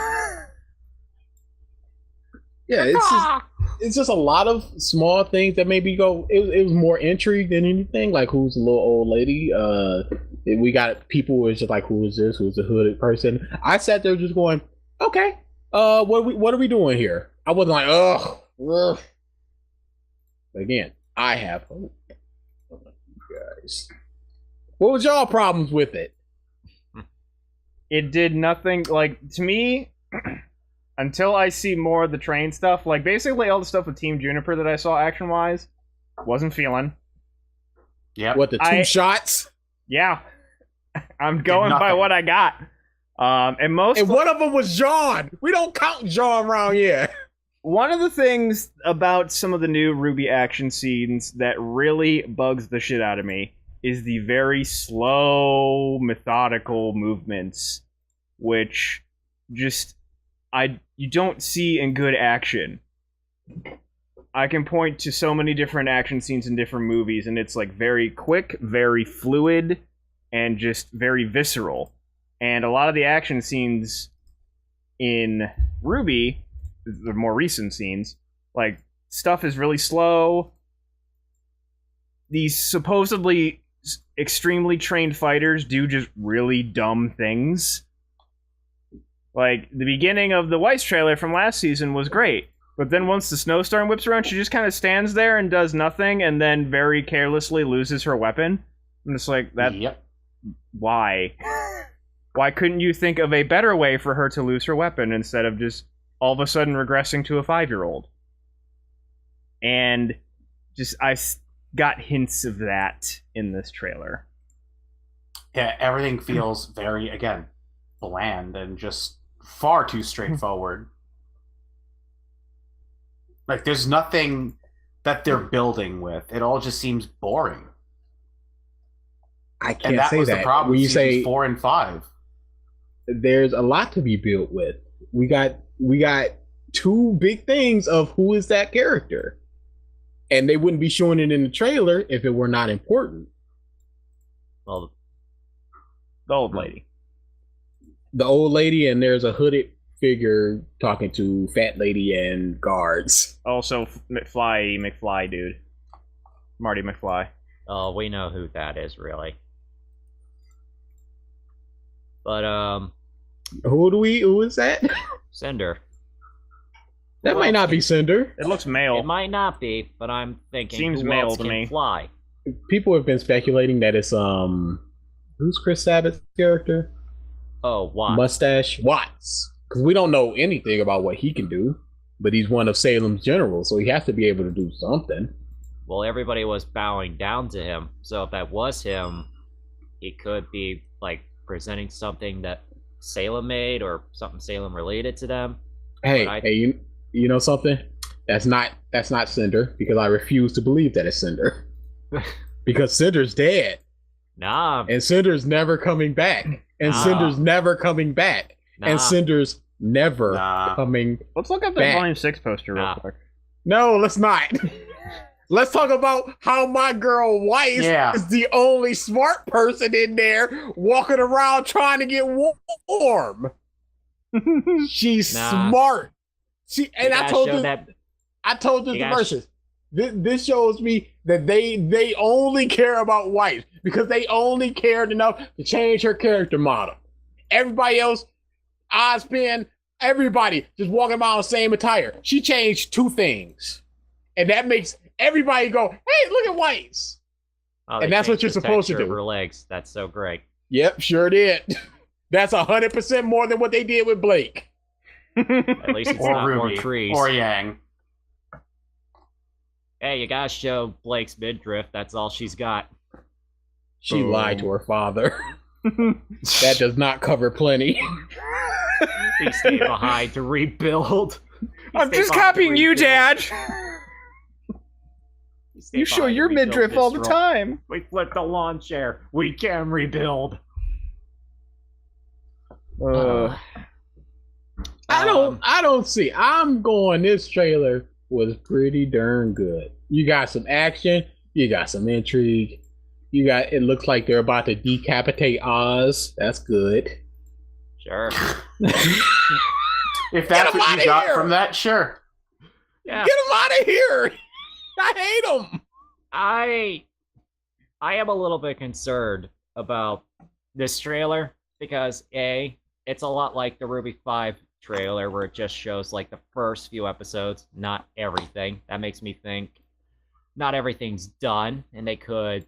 Yeah, it's just a lot of small things that maybe go. It was more intrigue than anything. Like, who's the little old lady? We got people who was just like, who is this? Who's the hooded person? I sat there just going, okay. What are we doing here? I wasn't like, ugh. Again, I have hope. Guys, what was y'all problems with it? It did nothing to me. Until I see more of the train stuff, basically all the stuff with Team Juniper that I saw action-wise, wasn't feeling. Yeah. What, the two shots? Yeah. I'm going by what I got. And one of them was John. We don't count John around here. One of the things about some of the new RWBY action scenes that really bugs the shit out of me is the very slow, methodical movements, which just... you don't see in good action. I can point to so many different action scenes in different movies, and it's very quick, very fluid, and just very visceral. And a lot of the action scenes in RWBY, the more recent scenes, stuff is really slow. These supposedly extremely trained fighters do just really dumb things. The beginning of the Weiss trailer from last season was great, but then once the snowstorm whips around, she just kind of stands there and does nothing, and then very carelessly loses her weapon. I'm just that. Yep. Why? Why couldn't you think of a better way for her to lose her weapon instead of just all of a sudden regressing to a 5-year-old? And I got hints of that in this trailer. Yeah, everything feels very, again, bland and just far too straightforward. There's nothing that they're building with. It all just seems boring. I can't and that say was that. The problem When you with say seasons 4 and 5. There's a lot to be built with. We got two big things of who is that character, and they wouldn't be showing it in the trailer if it were not important. Well, the old lady. The old lady, and there's a hooded figure talking to fat lady and guards. Also, McFly dude. Marty McFly. Oh, we know who that is, really. But, who is that? Cinder. That might not be Cinder. It looks male. It might not be, but I'm thinking Seems who male else to can me. fly? People have been speculating that it's who's Chris Sabat's character? Oh, Watts. Mustache Watts. Because we don't know anything about what he can do, but he's one of Salem's generals, so he has to be able to do something. Well, everybody was bowing down to him, so if that was him, he could be presenting something that Salem made or something Salem related to them. Hey, you know something? That's not Cinder, because I refuse to believe that it's Cinder. Because Cinder's dead. Nah. And Cinder's never coming back. And Cinder's never coming back. And Cinder's never coming Let's look at the back. Volume 6 poster real quick. No, let's not. Let's talk about how my girl Weiss is the only smart person in there walking around trying to get warm. She's smart. I told you the verses. This shows me that they only care about Weiss because they only cared enough to change her character model. Everybody else, Ozpin, everybody just walking around the same attire. She changed 2 things. And that makes everybody go, hey, look at Weiss. Oh, and that's what you're supposed to do. Her legs. That's so great. Yep, sure did. That's 100% more than what they did with Blake. At least it's not more trees. Or Yang. Hey, you gotta show Blake's midriff. That's all she's got. She lied to her father. That does not cover plenty. He stayed behind to rebuild. I'm just copying you, Dad. You show your midriff all the time. We flipped the lawn chair. We can rebuild. I don't see. I'm going. This trailer was pretty darn good. You got some action. You got some intrigue. You got. It looks like they're about to decapitate Oz. That's good. Sure. If that's what you got from that, sure. Yeah. Get him out of here. I hate him. I am a little bit concerned about this trailer because it's a lot like the RWBY 5 trailer where it just shows like the first few episodes, not everything. That makes me think not everything's done and they could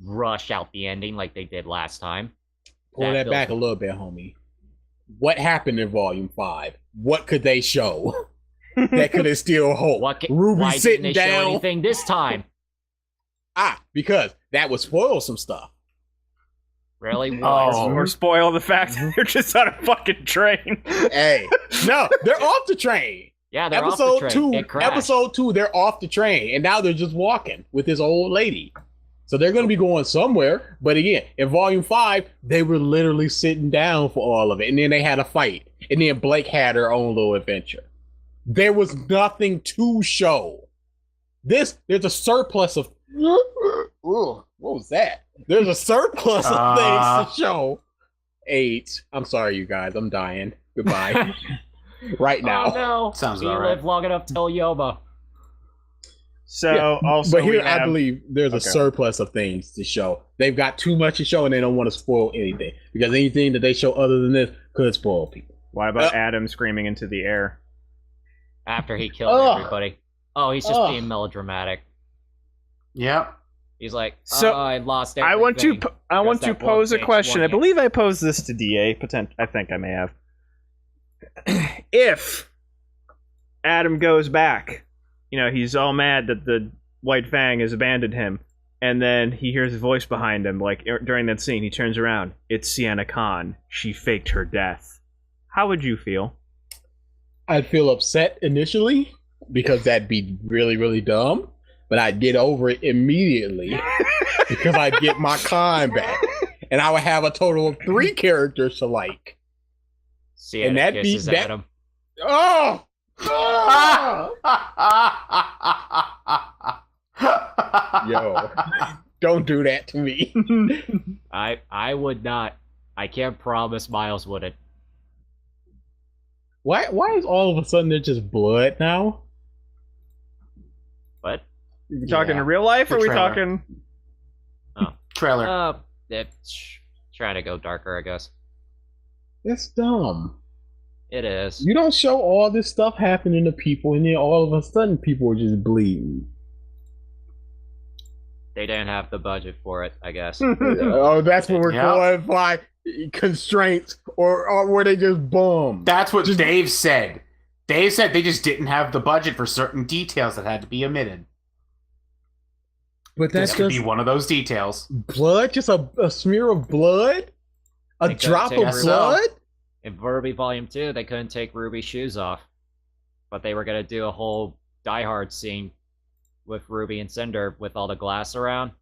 rush out the ending like they did last time. Pull that back a little bit, homie. What happened in Volume 5? What could they show that could instill hope? Ruby why sitting didn't they down. show anything this time? Because that would spoil some stuff. Really? Or spoil the fact that they're just on a fucking train. Hey, no, they're off the train. Yeah, they're off the train. Episode 2, they're off the train, and now they're just walking with this old lady. So they're going to be going somewhere. But again, in Volume 5, they were literally sitting down for all of it. And then they had a fight. And then Blake had her own little adventure. There was nothing to show. There's a surplus of... What was that? There's a surplus of things to show. 8. I'm sorry, you guys. I'm dying. Goodbye. Right now. Oh, no. Sounds we about right. live long enough till Yoma. So also, but here I believe there's a surplus of things to show. They've got too much to show, and they don't want to spoil anything because anything that they show other than this could spoil people. Why about Adam screaming into the air after he killed everybody? Oh, he's just being melodramatic. Yep. He's like, so I lost everything. I want to pose a question. I believe I posed this to DA. I think I may have. If Adam goes back, he's all mad that the White Fang has abandoned him, and then he hears a voice behind him, like during that scene, he turns around. It's Sienna Khan. She faked her death. How would you feel? I'd feel upset initially because that'd be really, really dumb, but I'd get over it immediately because I'd get my Khan back, and I would have a total of 3 characters to like. Sienna and that kisses Adam. Oh! Yo, don't do that to me. I would not. I can't promise Miles wouldn't. Why is all of a sudden there just blood now? What? You talking in real life, or are we talking? Oh, trailer. It's trying to go darker, I guess. That's dumb. It is. You don't show all this stuff happening to people, and then all of a sudden people are just bleeding. They didn't have the budget for it, I guess. Oh, that's what we're going by constraints, or were they just bummed? That's what Dave said. Dave said they just didn't have the budget for certain details that had to be omitted. But that's could be one of those details. Blood? Just a smear of blood? A drop of blood? In RWBY Volume 2, they couldn't take Ruby's shoes off. But they were going to do a whole Die Hard scene with Ruby and Cinder with all the glass around.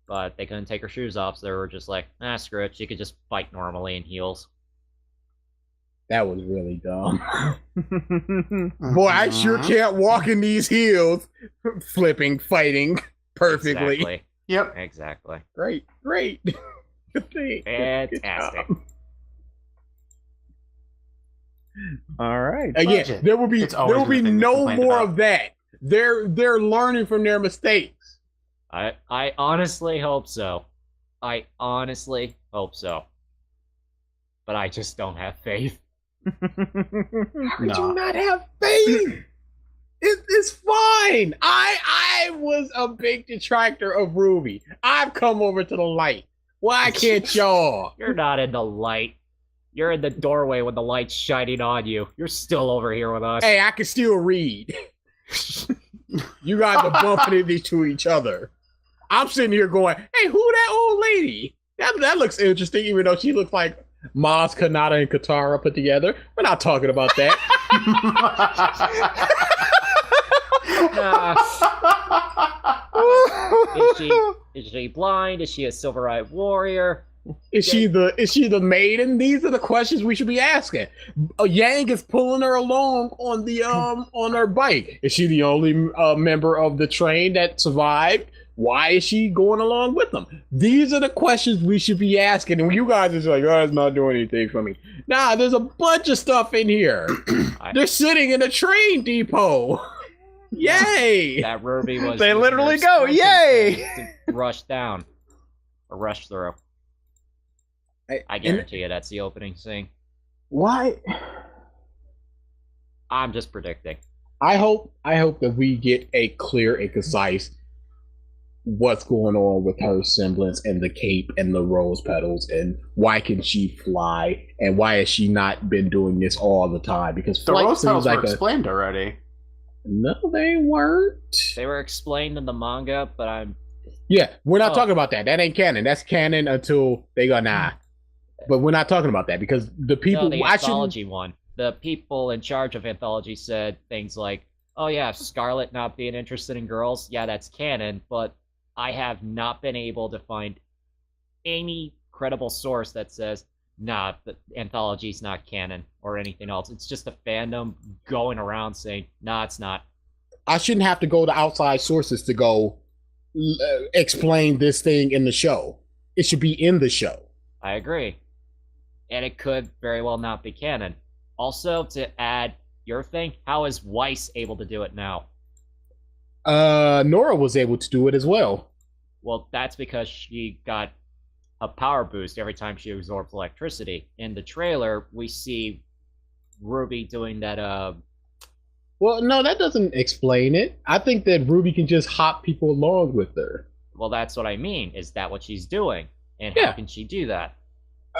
But they couldn't take her shoes off, so they were just like, screw it. She could just fight normally in heels. That was really dumb. Boy, I sure can't walk in these heels. Flipping, fighting perfectly. Exactly. Yep. Exactly. Great. Fantastic. All right. Again, there will be no more of that. They're learning from their mistakes. I honestly hope so. I honestly hope so. But I just don't have faith. How could you not have faith? It's fine. I was a big detractor of RWBY. I've come over to the light. Why can't y'all? You're not in the light. You're in the doorway when the light's shining on you. You're still over here with us. Hey, I can still read. You guys are bumping into each other. I'm sitting here going, hey, who that old lady? That looks interesting, even though she looks like Maz Kanata and Katara put together. We're not talking about that. Is she blind? Is she a silver-eyed warrior? Is she the maiden? These are the questions we should be asking. Yang is pulling her along on the on her bike. Is she the only member of the train that survived? Why is she going along with them? These are the questions we should be asking. And you guys are like, oh, it's not doing anything for me. Nah, there's a bunch of stuff in here. They're sitting in a train depot. Yay! That RWBY was. They literally go, yay! To rush down or rush through. I guarantee you that's the opening scene. Why? I'm just predicting. I hope that we get a clear and concise what's going on with her semblance and the cape and the rose petals, and why can she fly, and why has she not been doing this all the time? Because the rose petals were explained already. No, they weren't. They were explained in the manga, but we're not talking about that. That ain't canon. That's canon until they go nah. But we're not talking about that because the people the anthology one. The people in charge of anthology said things like, "Oh yeah, Scarlet not being interested in girls, yeah, that's canon." But I have not been able to find any credible source that says, "Nah, the anthology's not canon" or anything else. It's just a fandom going around saying, "Nah, it's not." I shouldn't have to go to outside sources to go explain this thing in the show. It should be in the show. I agree. And it could very well not be canon. Also, to add your thing, how is Weiss able to do it now? Nora was able to do it as well. Well, that's because she got a power boost every time she absorbs electricity. In the trailer, we see RWBY doing that, Well, no, that doesn't explain it. I think that RWBY can just hop people along with her. Well, that's what I mean. Is that what she's doing? And how can she do that?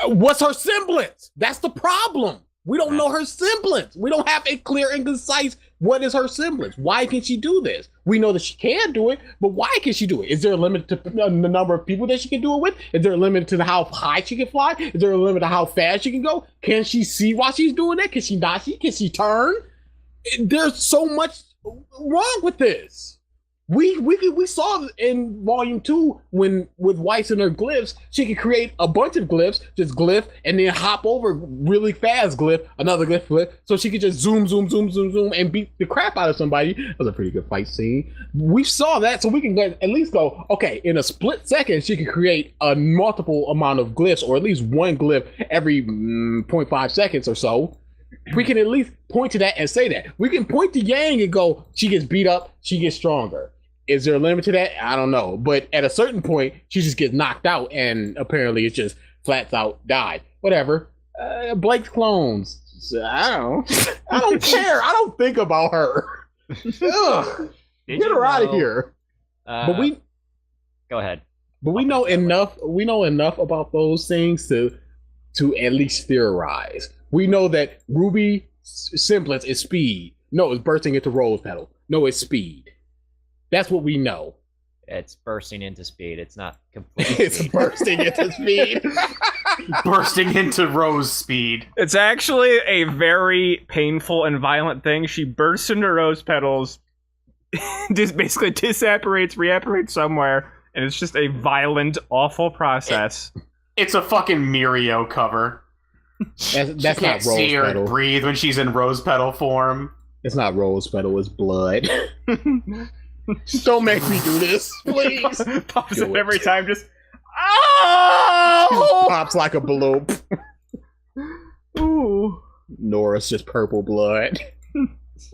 What's her semblance? That's the problem. We don't know her semblance. We don't have a clear and concise what is her semblance. Why can she do this? We know that she can do it, but why can she do it? Is there a limit to the number of people that she can do it with? Is there a limit to how high she can fly? Is there a limit to how fast she can go? Can she see while she's doing that? Can she not see? Can she turn? There's so much wrong with this. We saw in volume 2 when with Weiss and her glyphs, she could create a bunch of glyphs, just glyph, and then hop over really fast glyph, another glyph, so she could just zoom, and beat the crap out of somebody. That was a pretty good fight scene. We saw that, so we can at least go, okay, in a split second, she could create a multiple amount of glyphs, or at least one glyph every 0.5 seconds or so. We can at least point to that and say that. We can point to Yang and go, she gets beat up, she gets stronger. Is there a limit to that? I don't know. But at a certain point, she just gets knocked out, and apparently it's just flats out died. Whatever. Blake's clones. I don't care. I don't think about her. Ugh. Get her out of here. But we go ahead. But we know enough. We know enough about those things to at least theorize. We know that RWBY's semblance is speed. No, it's bursting into rose petal. No, it's speed. That's what we know. It's bursting into speed. It's not completely. It's bursting into speed. Bursting into rose speed. It's actually a very painful and violent thing. She bursts into rose petals, just basically disapparates, reapparates somewhere, and it's just a violent, awful process. It's a fucking Mirio cover. That's can't not rose see her petal. Breathe when she's in rose petal form. It's not rose petal. It's blood. Don't make me do this, please. Pops up every time, just oh! Pops like a balloon. Ooh. Nora's just purple blood.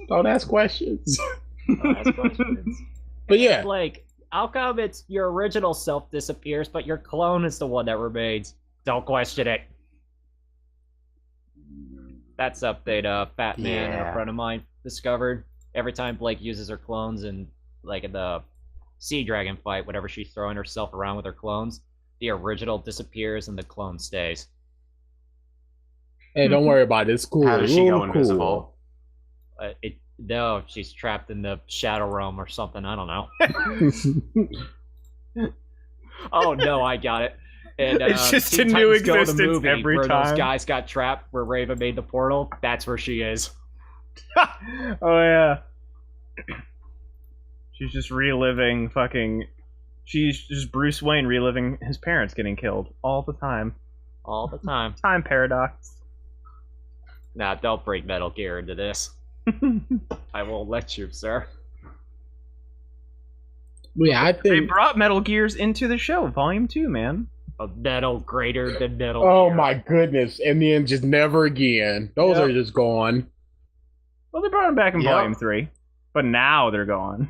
Don't ask questions. But yeah, like, how come it's your original self disappears, but your clone is the one that remains? Don't question it. That's update. Fat Man, a friend of mine, discovered. Every time Blake uses her clones in, like, in the Sea Dragon fight, whenever she's throwing herself around with her clones, the original disappears and the clone stays. Hey, don't worry about it. It's cool. How does she go invisible? No, she's trapped in the Shadow Realm or something. I don't know. Oh no, I got it. And, it's just Teen a new Titans Go, the existence movie, every where time. those guys got trapped where Raven made the portal. That's where she is. Oh yeah. She's just reliving she's just Bruce Wayne reliving his parents getting killed all the time. All the time. Time paradox. Nah, don't bring Metal Gear into this. I won't let you, sir. Yeah, I They think. brought Metal Gears into the show, Volume 2, man. A metal greater than Metal Oh Gear. my goodness! And then just never again. Those Yep. are just gone. Well, they brought them back in Yep. Volume 3, but now they're gone.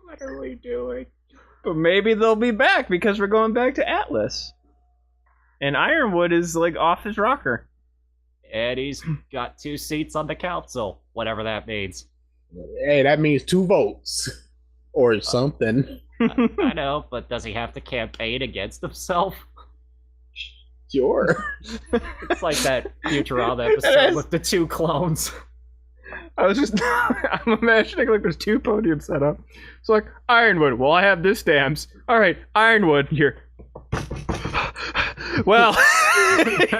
What are we doing? But maybe they'll be back because we're going back to Atlas. And Ironwood is like off his rocker. And he's got 2 seats on the council, whatever that means. Hey, that means 2 votes or something. I know, but does he have to campaign against himself? Sure. It's like that Futurama episode with the 2 clones. I was just, I'm imagining like there's 2 podiums set up. So like, Ironwood, well, I have this dams. All right, Ironwood, here. Well,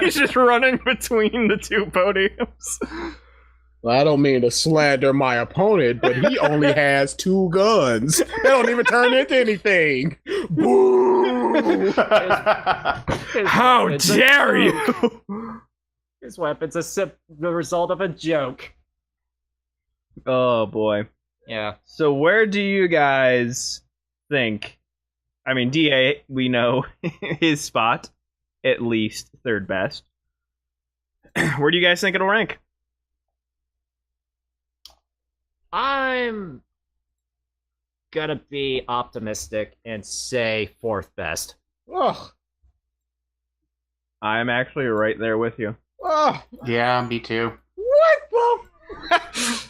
he's just running between the 2 podiums. Well, I don't mean to slander my opponent, but he only has 2 guns. They don't even turn into anything. Boo! How weapon's a dare joke. you? His weapon's the result of a joke. Oh boy. Yeah. So where do you guys think? I mean, DA, we know his spot, at least 3rd best. Where do you guys think it'll rank? I'm gonna be optimistic and say 4th best. Ugh. I'm actually right there with you. Ugh. Yeah, me too. What the?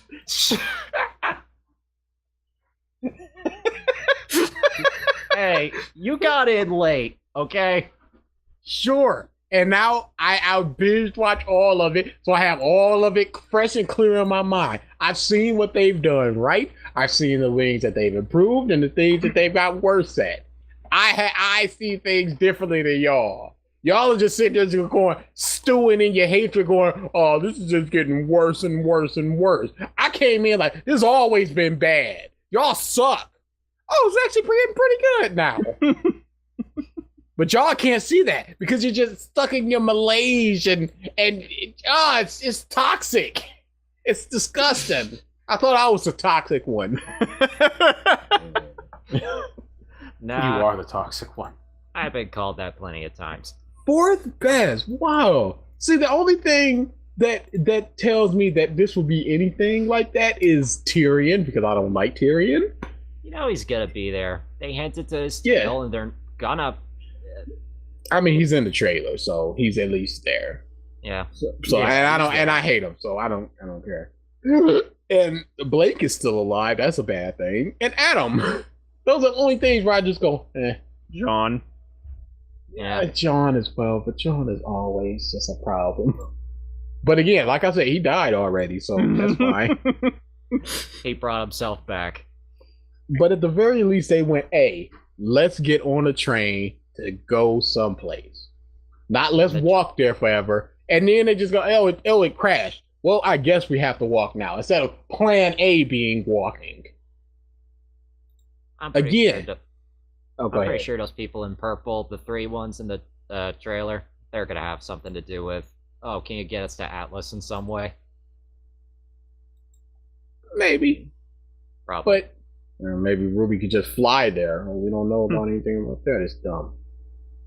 Hey, you got in late, okay? Sure. And now I'll binge watch all of it, so I have all of it fresh and clear in my mind. I've seen what they've done right. I've seen the things that they've improved and the things that they've got worse at. I see things differently than y'all. Y'all are just sitting there just going, stewing in your hatred, going, oh, this is just getting worse and worse and worse. I came in like, this has always been bad. Y'all suck. Oh, it's actually pretty good now. But y'all can't see that because you're just stuck in your malaise and it's toxic. It's disgusting. I thought I was the toxic one. Nah, You are the toxic one. I've been called that plenty of times. 4th best. Wow. See, the only thing that tells me that this will be anything like that is Tyrion, because I don't like Tyrion. You know he's gonna be there. They hinted to his Yeah. tail, and they're gonna. I mean, he's in the trailer, so he's at least there. Yeah. So Yeah, and I hate him, so I don't care. And Blake is still alive. That's a bad thing. And Adam. Those are the only things where I just go, John. Yeah. John as well, but John is always just a problem. But again, like I said, he died already, so that's fine. He brought himself back. But at the very least, they went, hey, let's get on a train to go someplace. Not let's walk there forever. And then they just go, it crashed. Well, I guess we have to walk now. Instead of plan A being walking. I'm pretty Again. Sure Oh, I'm go pretty ahead. sure those people in purple, the 3 ones in the trailer, they're gonna have something to do with. Oh, can you get us to Atlas in some way? Maybe. Probably. But maybe Ruby could just fly there. We don't know about anything about that. It's dumb.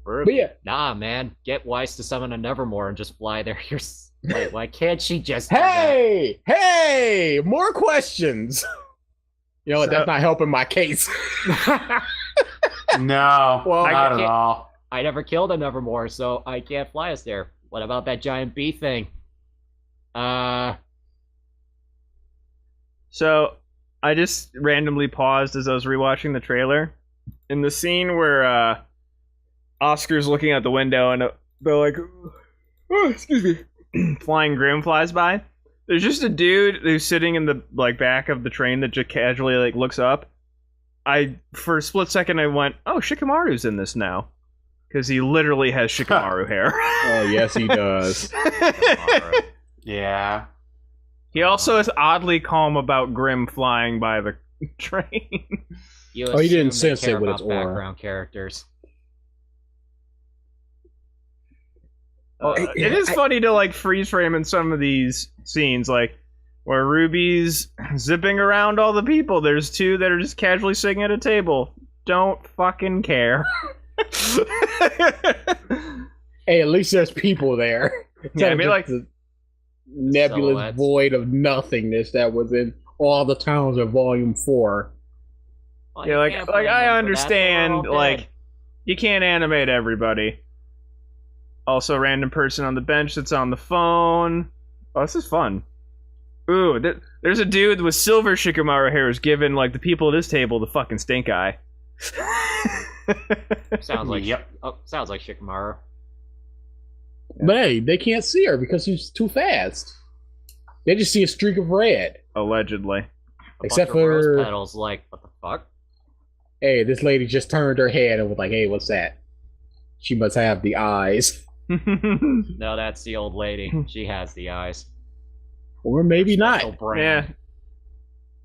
But yeah. Nah, man. Get Weiss to summon a Nevermore and just fly there. Wait, why can't she just do that? Hey, more questions. You know what? That's not helping my case. No, Well, not at all. I never killed a Nevermore, so I can't fly us there. What about that giant bee thing? So I just randomly paused as I was rewatching the trailer. In the scene where Oscar's looking out the window and they're like, oh, excuse me, Flying Grim flies by. There's just a dude who's sitting in the back of the train that just casually looks up. For a split second I went, oh, Shikamaru's in this now, because he literally has Shikamaru hair. Oh yes, he does. Yeah. He also is oddly calm about Grim flying by the train. You he didn't assume they sense care it with about its aura. background characters. It is funny to freeze frame in some of these scenes, where Ruby's zipping around all the people. There's two that are just casually sitting at a table. Don't fucking care. Hey, at least there's people there. Yeah, I mean, the nebulous Silhouettes. void of nothingness that was in all the towns of Volume 4. Well, yeah, you can't blame them I for that, understand, they're all dead. you can't animate everybody. Also, random person on the bench that's on the phone. Oh, this is fun. Ooh, there's a dude with silver Shikamaru hair who's giving, the people at his table the fucking stink eye. Sounds like Yep. sounds like Shikamaru. But hey, they can't see her because she's too fast. They just see a streak of red. Allegedly. A Except bunch of rose for- petals. What the fuck? Hey, this lady just turned her head and was like, hey, what's that? She must have the eyes. No, that's the old lady. She has the eyes. Or maybe Special not. brand. Yeah.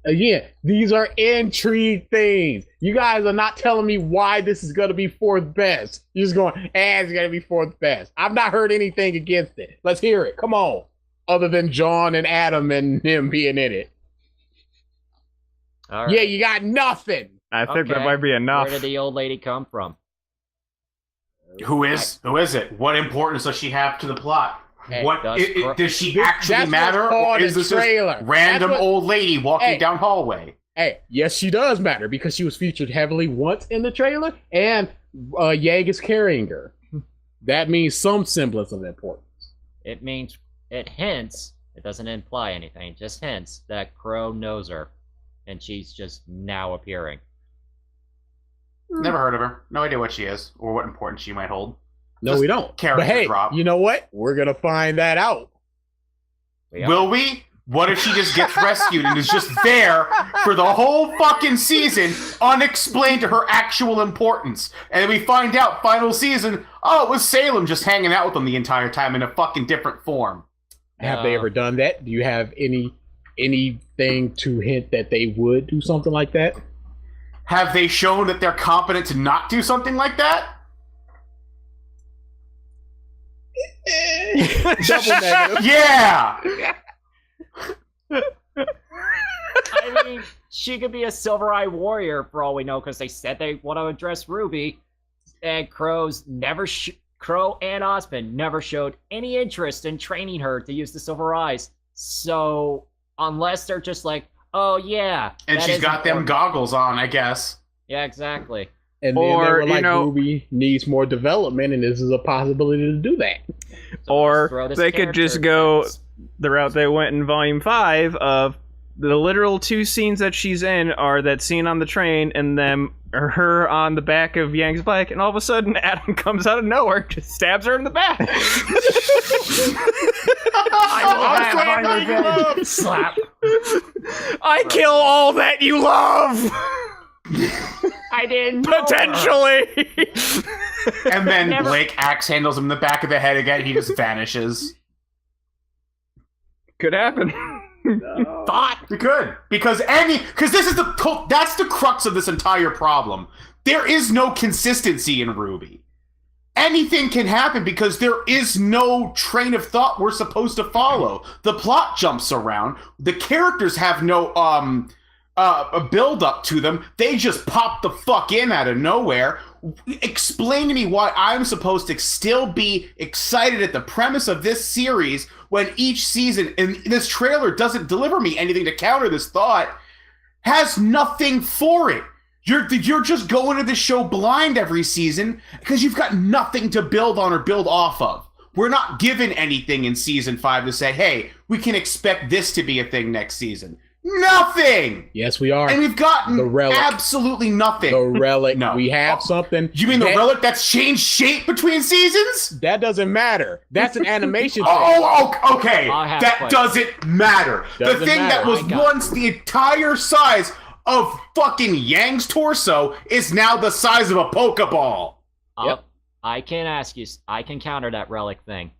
Again, these are intrigue things. You guys are not telling me why this is going to be fourth best. You're just going, it's going to be fourth best. I've not heard anything against it. Let's hear it. Come on. Other than John and Adam and him being in it. All right. Yeah, you got nothing. I think that Okay. might be enough. Where did the old lady come from? Who is it? What importance does she have to the plot? Hey, Does she That's actually what's matter, called or is a this just trailer. random That's what- old lady walking Hey. down hallway? Hey, yes, she does matter because she was featured heavily once in the trailer, and Yang is carrying her. That means some semblance of importance. It means it hints. It doesn't imply anything. It just hints that Crow knows her, and she's just now appearing. Never heard of her. No idea what she is or what importance she might hold. No, Just we don't. character But hey, drop. you know what? We're gonna find that out. Will we? What if she just gets rescued and is just there for the whole fucking season, unexplained to her actual importance? And then we find out final season, oh, it was Salem just hanging out with them the entire time in a fucking different form. Have they ever done that? Do you have anything to hint that they would do something like that? Have they shown that they're competent to not do something like that? Double negative. Yeah! I mean, she could be a Silver Eye Warrior for all we know, because they said they want to address Ruby, and Crow and Osmond never showed any interest in training her to use the Silver Eyes. So, unless they're just like, oh yeah, And that she's is got them important. goggles on, I guess. Yeah, exactly. And then Or, they were you like, know- Ruby needs more development, and this is a possibility to do that. So Or let's throw this they could just character go things. the route they went in Volume 5 of the literal two scenes that she's in are that scene on the train and them or her on the back of Yang's bike, and all of a sudden Adam comes out of nowhere, just stabs her in the back. I will have my revenge. Slap. I kill all that you love! I didn't know her. Potentially! And then Never- Blake axe handles him in the back of the head again. He just vanishes. Could happen. Thought. We could. Because this is that's the crux of this entire problem. There is no consistency in RWBY. Anything can happen because there is no train of thought we're supposed to follow. The plot jumps around. The characters have no a build up to them. They just pop the fuck in out of nowhere. Explain to me why I'm supposed to still be excited at the premise of this series when each season, and this trailer doesn't deliver me anything to counter this thought, has nothing for it. You're just going to the show blind every season because you've got nothing to build on or build off of. We're not given anything in season 5 to say, hey, we can expect this to be a thing next season. Nothing. Yes, we are. And we've gotten The relic. absolutely nothing. The relic. No. We have something. You mean the relic that's changed shape between seasons? That doesn't matter. That's an animation thing. Okay. I have That questions. doesn't matter. Doesn't the thing matter. that was I got once the entire size of fucking Yang's torso is now the size of a Pokeball. Yep. I can ask you. I can counter that relic thing.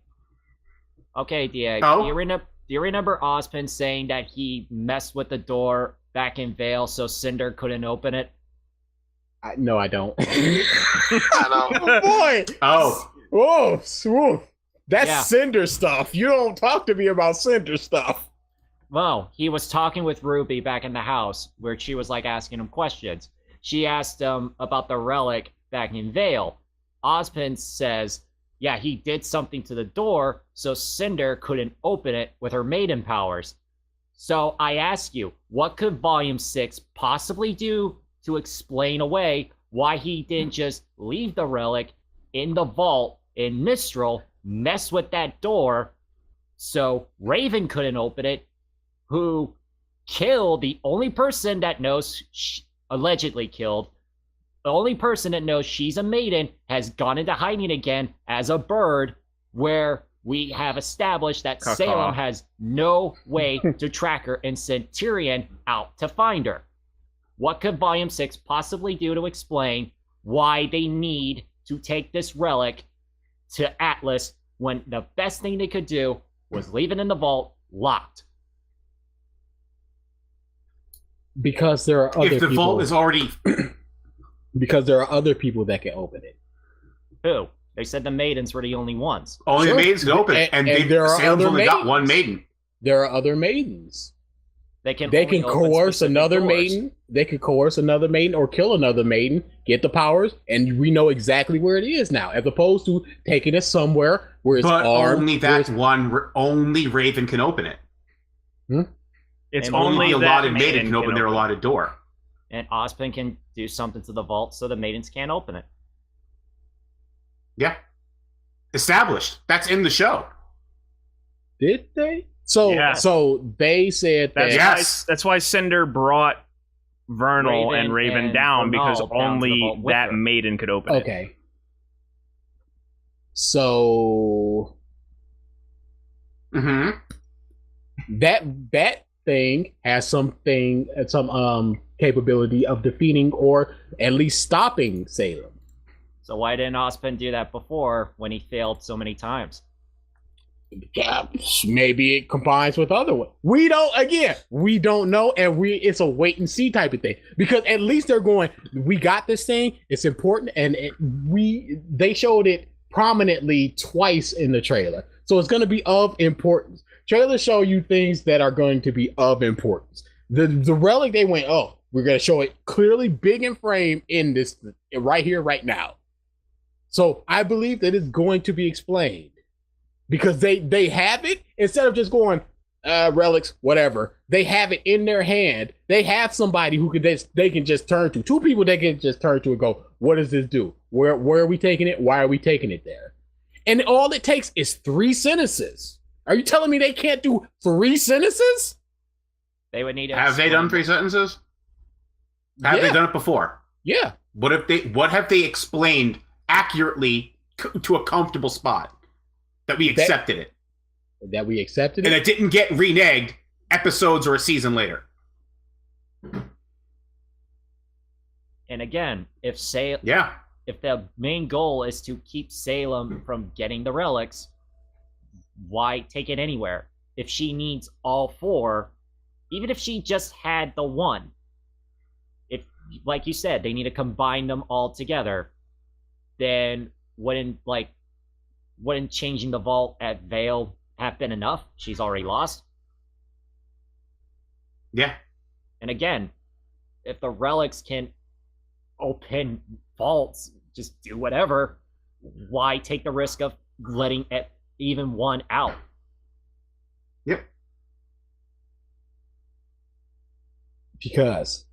Okay, DA. Oh? Do you remember Ozpin saying that he messed with the door back in Vale so Cinder couldn't open it? No, I don't. I don't. Boy. Oh. Whoa, swoop. That's Yeah. Cinder stuff. You don't talk to me about Cinder stuff. Well, he was talking with Ruby back in the house where she was like asking him questions. She asked him about the relic back in Vale. Ozpin says, yeah, he did something to the door so Cinder couldn't open it with her maiden powers. So I ask you, what could Volume 6 possibly do to explain away why he didn't just leave the relic in the vault in Mistral, mess with that door so Raven couldn't open it, who killed the only person that knows, allegedly killed, the only person that knows she's a maiden, has gone into hiding again as a bird, where we have established that Caw-caw. Salem has no way to track her and send Tyrion out to find her. What could Volume 6 possibly do to explain why they need to take this relic to Atlas when the best thing they could do was leave it in the vault locked? Because there are other If the people. vault is already... Because there are other people that can open it. Who? They said the maidens were the only ones. Only Sure. the maidens can open it. And And, there are Salem's other only got maidens. one maiden. There are other maidens. They can They only can open coerce specific another doors. maiden. They can coerce another maiden or kill another maiden, get the powers, and we know exactly where it is now, as opposed to taking it somewhere where it's But armed. only where that one, only Raven can open it. It's And only the that allotted maiden maiden can open their allotted door. And Ozpin can do something to the vault so the maidens can't open it. Yeah. Established. That's in the show. Did they? So, Yeah. so they said that. That's Yes. why. That's why Cinder brought Vernal and Raven and down, because Vernal down to the only vault with that her. maiden could open it. Okay. So Mm-hmm. that thing has some capability of defeating or at least stopping Salem. So why didn't Ozpin do that before when he failed so many times? Yeah, maybe it combines with other ones. We don't know, and it's a wait and see type of thing. Because at least they're going, we got this thing, it's important, and they showed it prominently twice in the trailer. So it's going to be of importance. Trailers show you things that are going to be of importance. The relic, they went, oh, we're going to show it clearly big in frame in this right here, right now. So I believe that it's going to be explained. Because they have it, instead of just going, relics, whatever, they have it in their hand. They have somebody who they can just turn to. Two people they can just turn to and go, what does this do? Where are we taking it? Why are we taking it there? And all it takes is 3 sentences. Are you telling me they can't do 3 sentences? They would need to Have they done 3 sentences? Have they done it before? Yeah. What have they explained accurately to a comfortable spot? That we accepted it. That we accepted And it. it didn't get reneged episodes or a season later. And again, if Yeah. if the main goal is to keep Salem from getting the relics, why take it anywhere? If she needs all 4, even if she just had the 1, if, like you said, they need to combine them all together, then wouldn't changing the vault at Vale have been enough? She's already lost. Yeah. And again, if the relics can open vaults, just do whatever, why take the risk of letting even one out? Yep. Because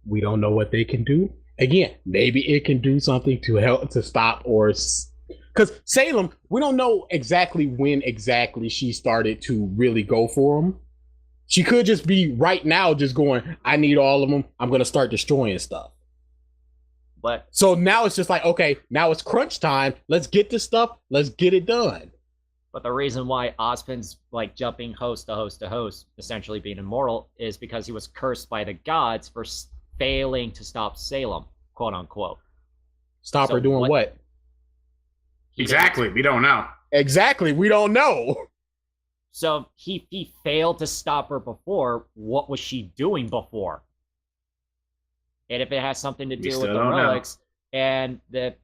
we don't know what they can do. Again, maybe it can do something to help to stop or... Because Salem, we don't know exactly when exactly she started to really go for him. She could just be right now just going, I need all of them. I'm going to start destroying stuff. But So now it's just like, okay, now it's crunch time. Let's get this stuff. Let's get it done. But the reason why Ozpin's like jumping host to host to host, essentially being immortal, is because he was cursed by the gods for failing to stop Salem, quote unquote. Stop her doing what? Exactly. We don't know. Exactly. We don't know. So he failed to stop her before. What was she doing before? And if it has something to do with the relics and that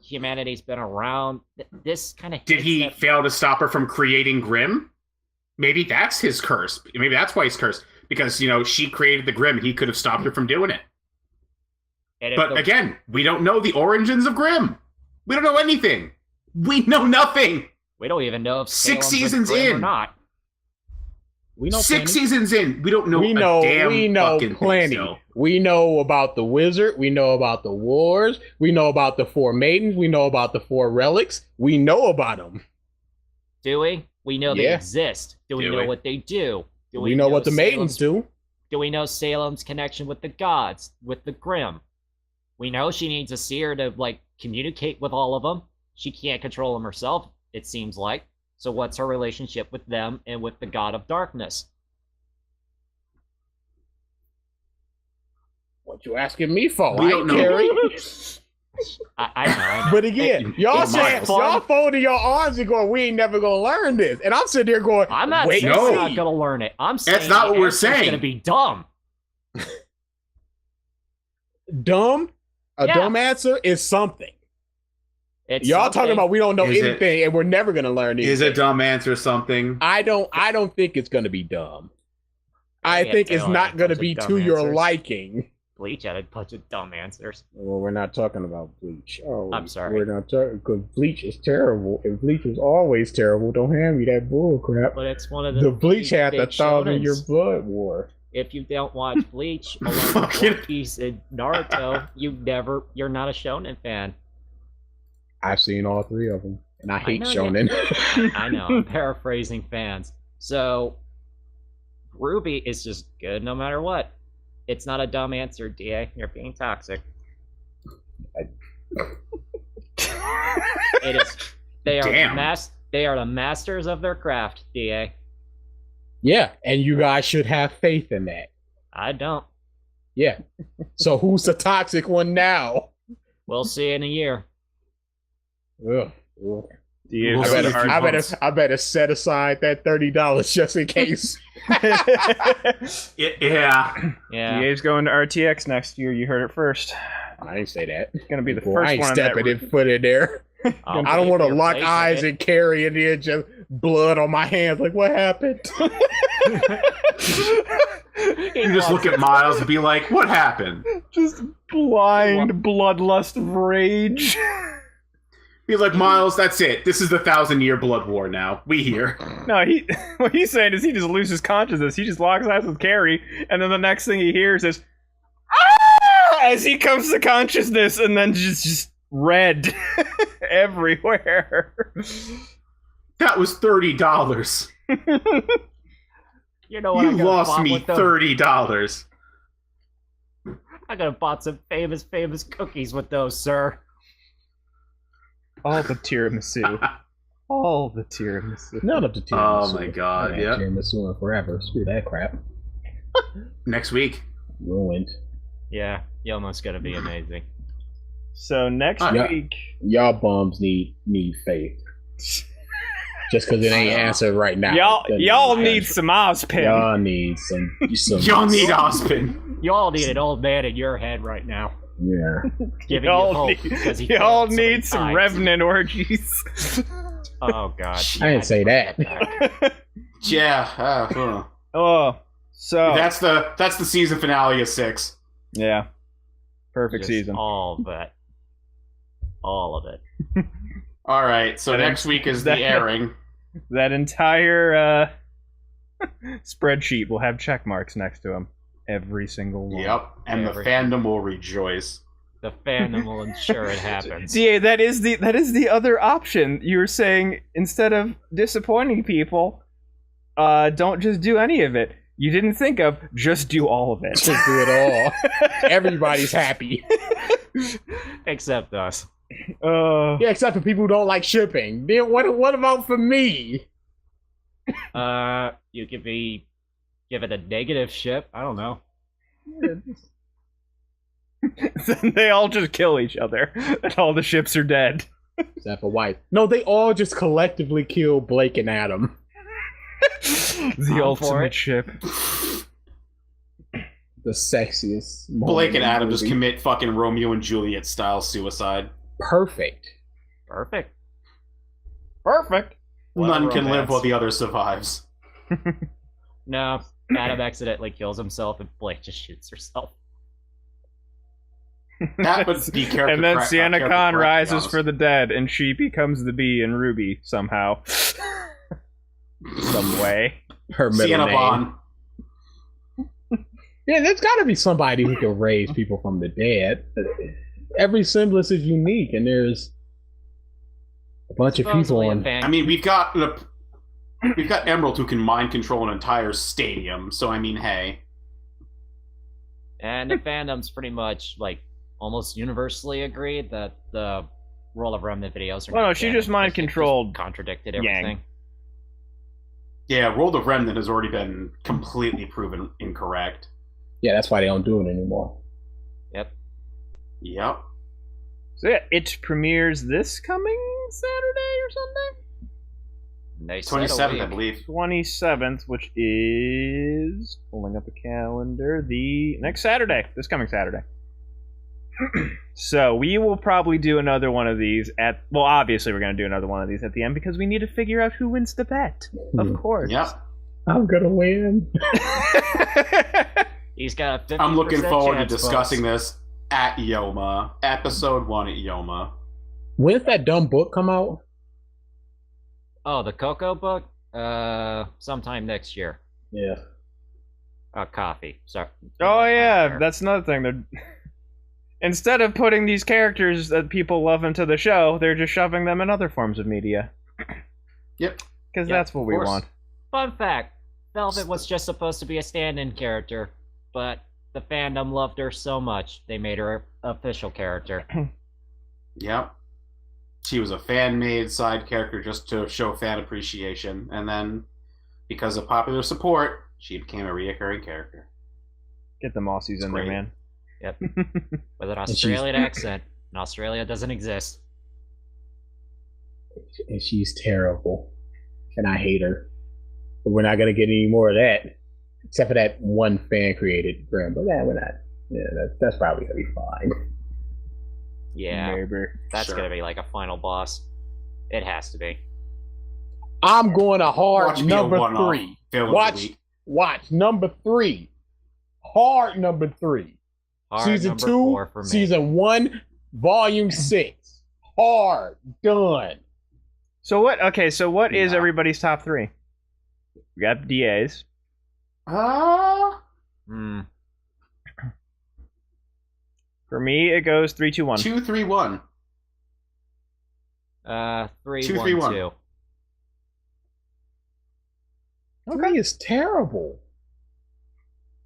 humanity's been around, this kind of did he fail to stop her from creating Grimm? Maybe that's his curse. Maybe that's why he's cursed, because she created the Grimm. He could have stopped her from doing it. But again, we don't know the origins of Grimm. We don't know anything. We know nothing. We don't even know if 6 Salem's seasons a Grimm in or not. We know 6 seasons in. We don't know. we know plenty. We know about the wizard. We know about the wars. We know about the 4 maidens. We know about the 4 relics. We know about them. Do we? We know they exist. Do we know what they do? Do we know what the maidens do? Do we know Salem's connection with the gods, with the Grimm? We know she needs a seer to communicate with all of them. She can't control them herself, it seems like. So what's her relationship with them and with the god of darkness? What you asking me for? We don't know. Carrie. I know. But again, y'all folding your arms and going, we ain't never gonna learn this. And I'm sitting there going, I'm not saying no. we're not gonna learn it. I'm saying that's not what we're saying. It's gonna be dumb. Dumb? A dumb answer is something. It's y'all something. talking about we don't know anything and we're never gonna learn anything. Is a dumb answer something? I don't think it's gonna be dumb. I think it's not gonna be to your liking. Bleach had a bunch of dumb answers. Well, we're not talking about Bleach. Oh, I'm sorry. We're not talking because Bleach is terrible. And Bleach was always terrible. Don't hand me that bull crap. But it's one of the Bleach had the big 1,000-year shonens. blood war. If you don't watch Bleach along with One Piece and Naruto, you're not a shonen fan. I've seen all 3 of them, and I hate know shonen. I know, I'm paraphrasing fans. So, Ruby is just good no matter what. It's not a dumb answer, DA. You're being toxic. It is. They are the masters of their craft, DA. Yeah, and you guys should have faith in that. I don't. Yeah. So who's the toxic one now? We'll see in a year. Ugh. I better set aside that $30 just in case. Yeah. DA's going to RTX next year. You heard it first. I ain't say that. It's gonna be the first I ain't one. Stepping in foot in there. I don't want to lock eyes and carry in there just blood on my hands. Like, what happened? You just look at Miles and be like, what happened? Just blind bloodlust of rage. He's like, Miles, that's it. This is the 1,000-year blood war now. We here. No, what he's saying is he just loses consciousness. He just locks eyes with Carrie, and then the next thing he hears is, ah! As he comes to consciousness, and then just red everywhere. That was $30. You know what? You lost me $30. I could have bought some famous cookies with those, sir. All the tiramisu. All the tiramisu. None of the tiramisu. Oh my god, yeah. Tiramisu in forever. Screw that crap. Next week. Ruined. Yeah, Yomo's gonna be amazing. So next week... Y'all bums need faith. Just because it ain't answered right now. Y'all need some Ozpin. Y'all need some Y'all need Ozpin. Y'all need an old man in your head right now. Yeah. Giving you hope because he y'all need some Revenant orgies. Oh god. I didn't say that. Yeah. Oh, so that's the season finale of 6. Yeah. Perfect season. All of it. All right. So next week is the airing. That entire spreadsheet will have check marks next to them. Every single one. Yep. And the fandom will rejoice. The fandom will ensure it happens. Yeah, that is the other option. You were saying instead of disappointing people, don't just do any of it. you didn't think of, just do all of it. Just do it all. Everybody's happy. Except us. Yeah, except for people who don't like shipping. Then what about for me? You could give it a negative ship. I don't know. Then they all just kill each other, and all the ships are dead. Except for White. No, they all just collectively kill Blake and Adam. The ultimate ship. The sexiest. Blake and Adam just movie. commit fucking Romeo and Juliet style suicide. Perfect. Perfect. None can live romance. while the other survives. No, Adam accidentally kills himself and Blake just shoots herself. That would be character. And then correct- Sienna character Khan correct, to be rises honest. for the dead, and she becomes the bee in RWBY somehow. Some way. Her middle Sienna name. Bond. Yeah, there's got to be somebody who can raise people from the dead. Every semblance is unique, and there's a bunch of people Supposedly a on. fan- I mean, we've got Emerald who can mind control an entire stadium. So I mean, hey, And the fandom's pretty much, like, almost universally agreed that the Roll of Remnant videos are Well, not no, she canon just mind because they controlled contradicted Yang. everything. yeah, World of Remnant has already been completely proven incorrect. Yeah, that's why they don't do it anymore. Yep. Yep. So yeah, it premieres this coming Saturday or something? They said a 27th, I week. believe. 27th, which is, pulling up a calendar, the next Saturday, this coming Saturday. So we will probably do another one of these well, obviously we're going to do another one of these at the end because we need to figure out who wins the bet. Of course. Yep. I'm gonna win. He's got a 50% I'm looking forward to chance, discussing folks. this at Yoma. Episode 1 at Yoma. When's that dumb book come out? Oh, the Coco book? Sometime next year. Yeah. Coffee. Sorry. Oh yeah, that's another thing. They're instead of putting these characters that people love into the show, they're just shoving them in other forms of media. Yep. Because Yep, that's what of we course. want. Fun fact. Velvet was just supposed to be a stand-in character, but the fandom loved her so much, they made her an official character. Yep. She was a fan-made side character just to show fan appreciation, and then, because of popular support, she became a reoccurring character. Get the Aussies in there, great. man. Yep. With an Australian accent. And Australia doesn't exist. And she's terrible. And I hate her. But we're not gonna get any more of that. Except for that one fan created Grim. But yeah, we're not. Yeah, that's probably gonna be fine. Yeah. Maybe. That's Sure. gonna be like a final boss. It has to be. I'm going to hard Watch me a number one-off 3. villain of the Watch week. number 3. Hard number 3. Hard Season number 2, 4 for me. Season 1, Volume 6. Hard. Done. So what? Okay, so what is Yeah. everybody's top 3? We got DAs. Hmm. For me, it goes 3, 2, 1. 2, 3, 1. 3, 2, 1, 3, 1. 2. 3 is terrible.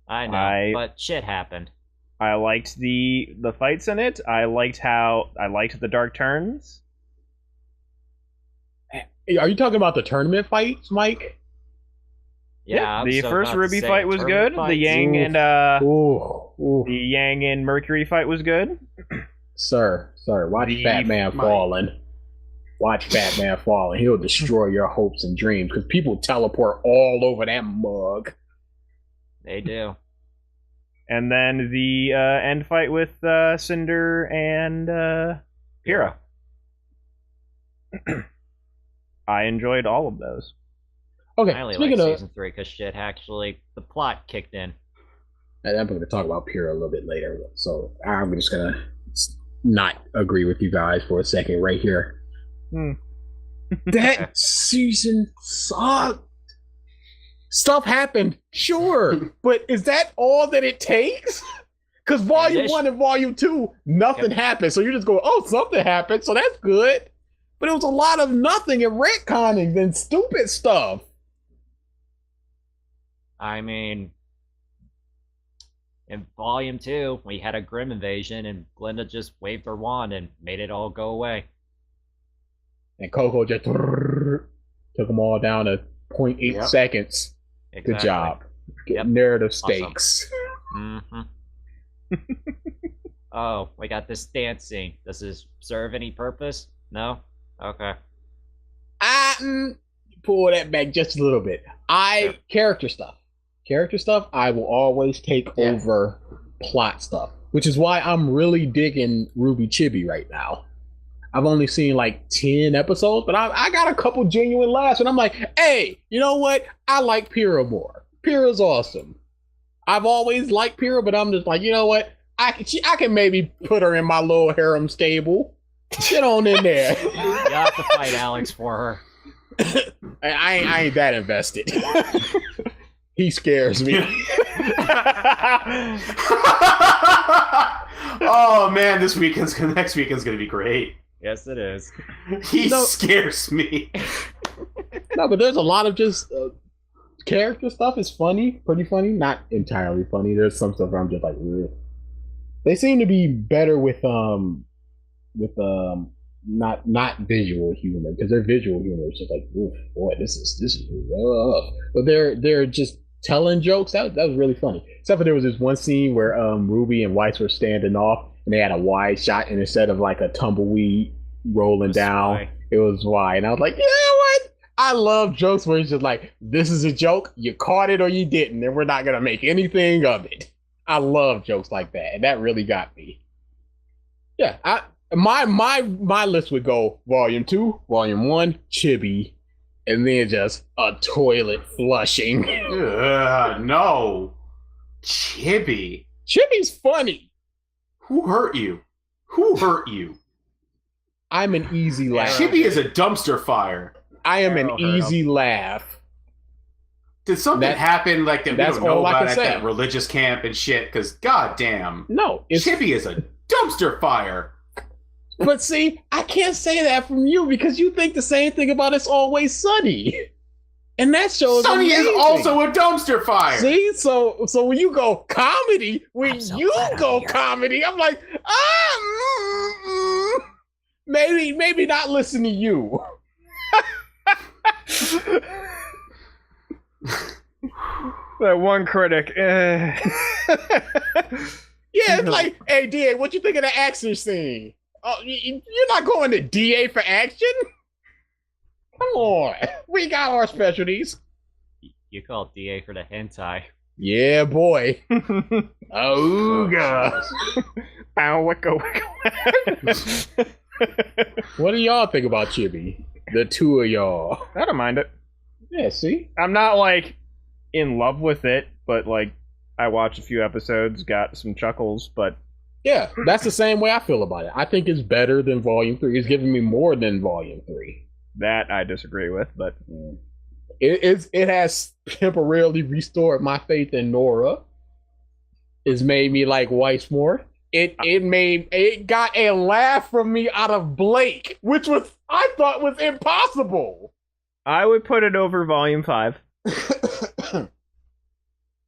I know, but shit happened. I liked the fights in it. I liked the dark turns. Are you talking about the tournament fights, Mike? Yeah, I'm the so first about to RWBY say fight was tournament good. The fights. Yang Oof. and Ooh. the Yang and Mercury fight was good. Sir, watch The- Fat Man my- falling. Watch Fat Man falling. He'll destroy your hopes and dreams because people teleport all over that mug. They do. And then the end fight with Cinder and Pyrrha. I enjoyed all of those. Okay, I only like speaking of, season 3 because shit actually, the plot kicked in. and I'm going to talk about Pyrrha a little bit later, so I'm just going to not agree with you guys for a second right here. That season sucked. Stuff happened, sure, but is that all that it takes? Because Volume Yes. 1 and Volume 2, nothing happened. So you just go, oh, something happened, so that's good. But it was a lot of nothing and retconning and stupid stuff. I mean, in Volume 2, we had a Grim invasion, and Glinda just waved her wand and made it all go away. And Coco just took them all down to 0.8 seconds. Exactly. Good job. Narrative stakes. Mm-hmm. Oh, we got this dance scene. Does this serve any purpose? No? Okay. Pull that back just a little bit. Character stuff, I will always take over plot stuff, which is why I'm really digging RWBY Chibi right now. I've only seen like 10 episodes, but I got a couple genuine laughs, and I'm like, hey, you know what? I like Pyrrha more. Pyrrha's awesome. I've always liked Pyrrha, but I'm just like, you know what? I can maybe put her in my little harem stable. Get on in there. You have to fight Alex for her. I ain't that invested. He scares me. Oh man, next weekend's gonna be great. Yes, it is. He scares me. No, but there's a lot of just character stuff is funny, pretty funny, not entirely funny. There's some stuff where I'm just like, ugh. They seem to be better with not visual humor, because their visual humor is just like, oof, boy, this is rough. But they're just telling jokes. That was really funny. Except for there was this one scene where RWBY and Weiss were standing off, and they had a wide shot, and instead of like a tumbleweed rolling down, it was wide. And I was like, you know what? I love jokes where it's just like, this is a joke, you caught it or you didn't, and we're not gonna make anything of it. I love jokes like that, and that really got me. Yeah, my list would go Volume 2, Volume 1, Chibi, and then just a toilet flushing. No. Chibi. Chibi's funny. Who hurt you? I'm an easy laugh. Chibi is a dumpster fire. I am an easy laugh. Did something happen like that we don't know about at say. that religious camp and shit? Because goddamn, no, Chibi is a dumpster fire. But see, I can't say that from you because you think the same thing about It's Always Sunny, and that show is Sunny amazing. is also a dumpster fire. See, so when you go comedy, comedy, I'm like, maybe not listen to you. That one critic. Yeah, it's like, hey, DA, what you think of the action scene? Oh, you're not going to DA for action? Come on, we got our specialties. You call DA for the hentai. Yeah, boy. Oh, God. Ow, wicka, wicka. What do y'all think about Chibi? The two of y'all. I don't mind it. Yeah, see? I'm not, like, in love with it, but, like, I watched a few episodes, got some chuckles, but... Yeah, that's the same way I feel about it. I think it's better than Volume 3. It's giving me more than Volume 3. That I disagree with, but... It has temporarily restored my faith in Nora. It's made me like Weiss more. It got a laugh from me out of Blake, which I thought was impossible. I would put it over Volume 5.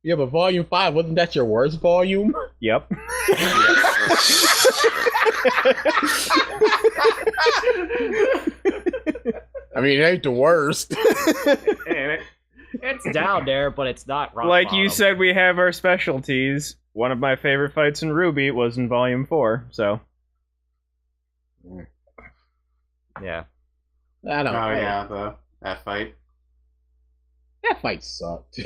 Yeah, but Volume 5, wasn't that your worst volume? Yep. I mean, it ain't the worst. It's down there, but it's not rock Like bottom. you said, we have our specialties. One of my favorite fights in RWBY was in Volume 4, so... Yeah. I don't know. Oh, yeah, that fight. That fight sucked.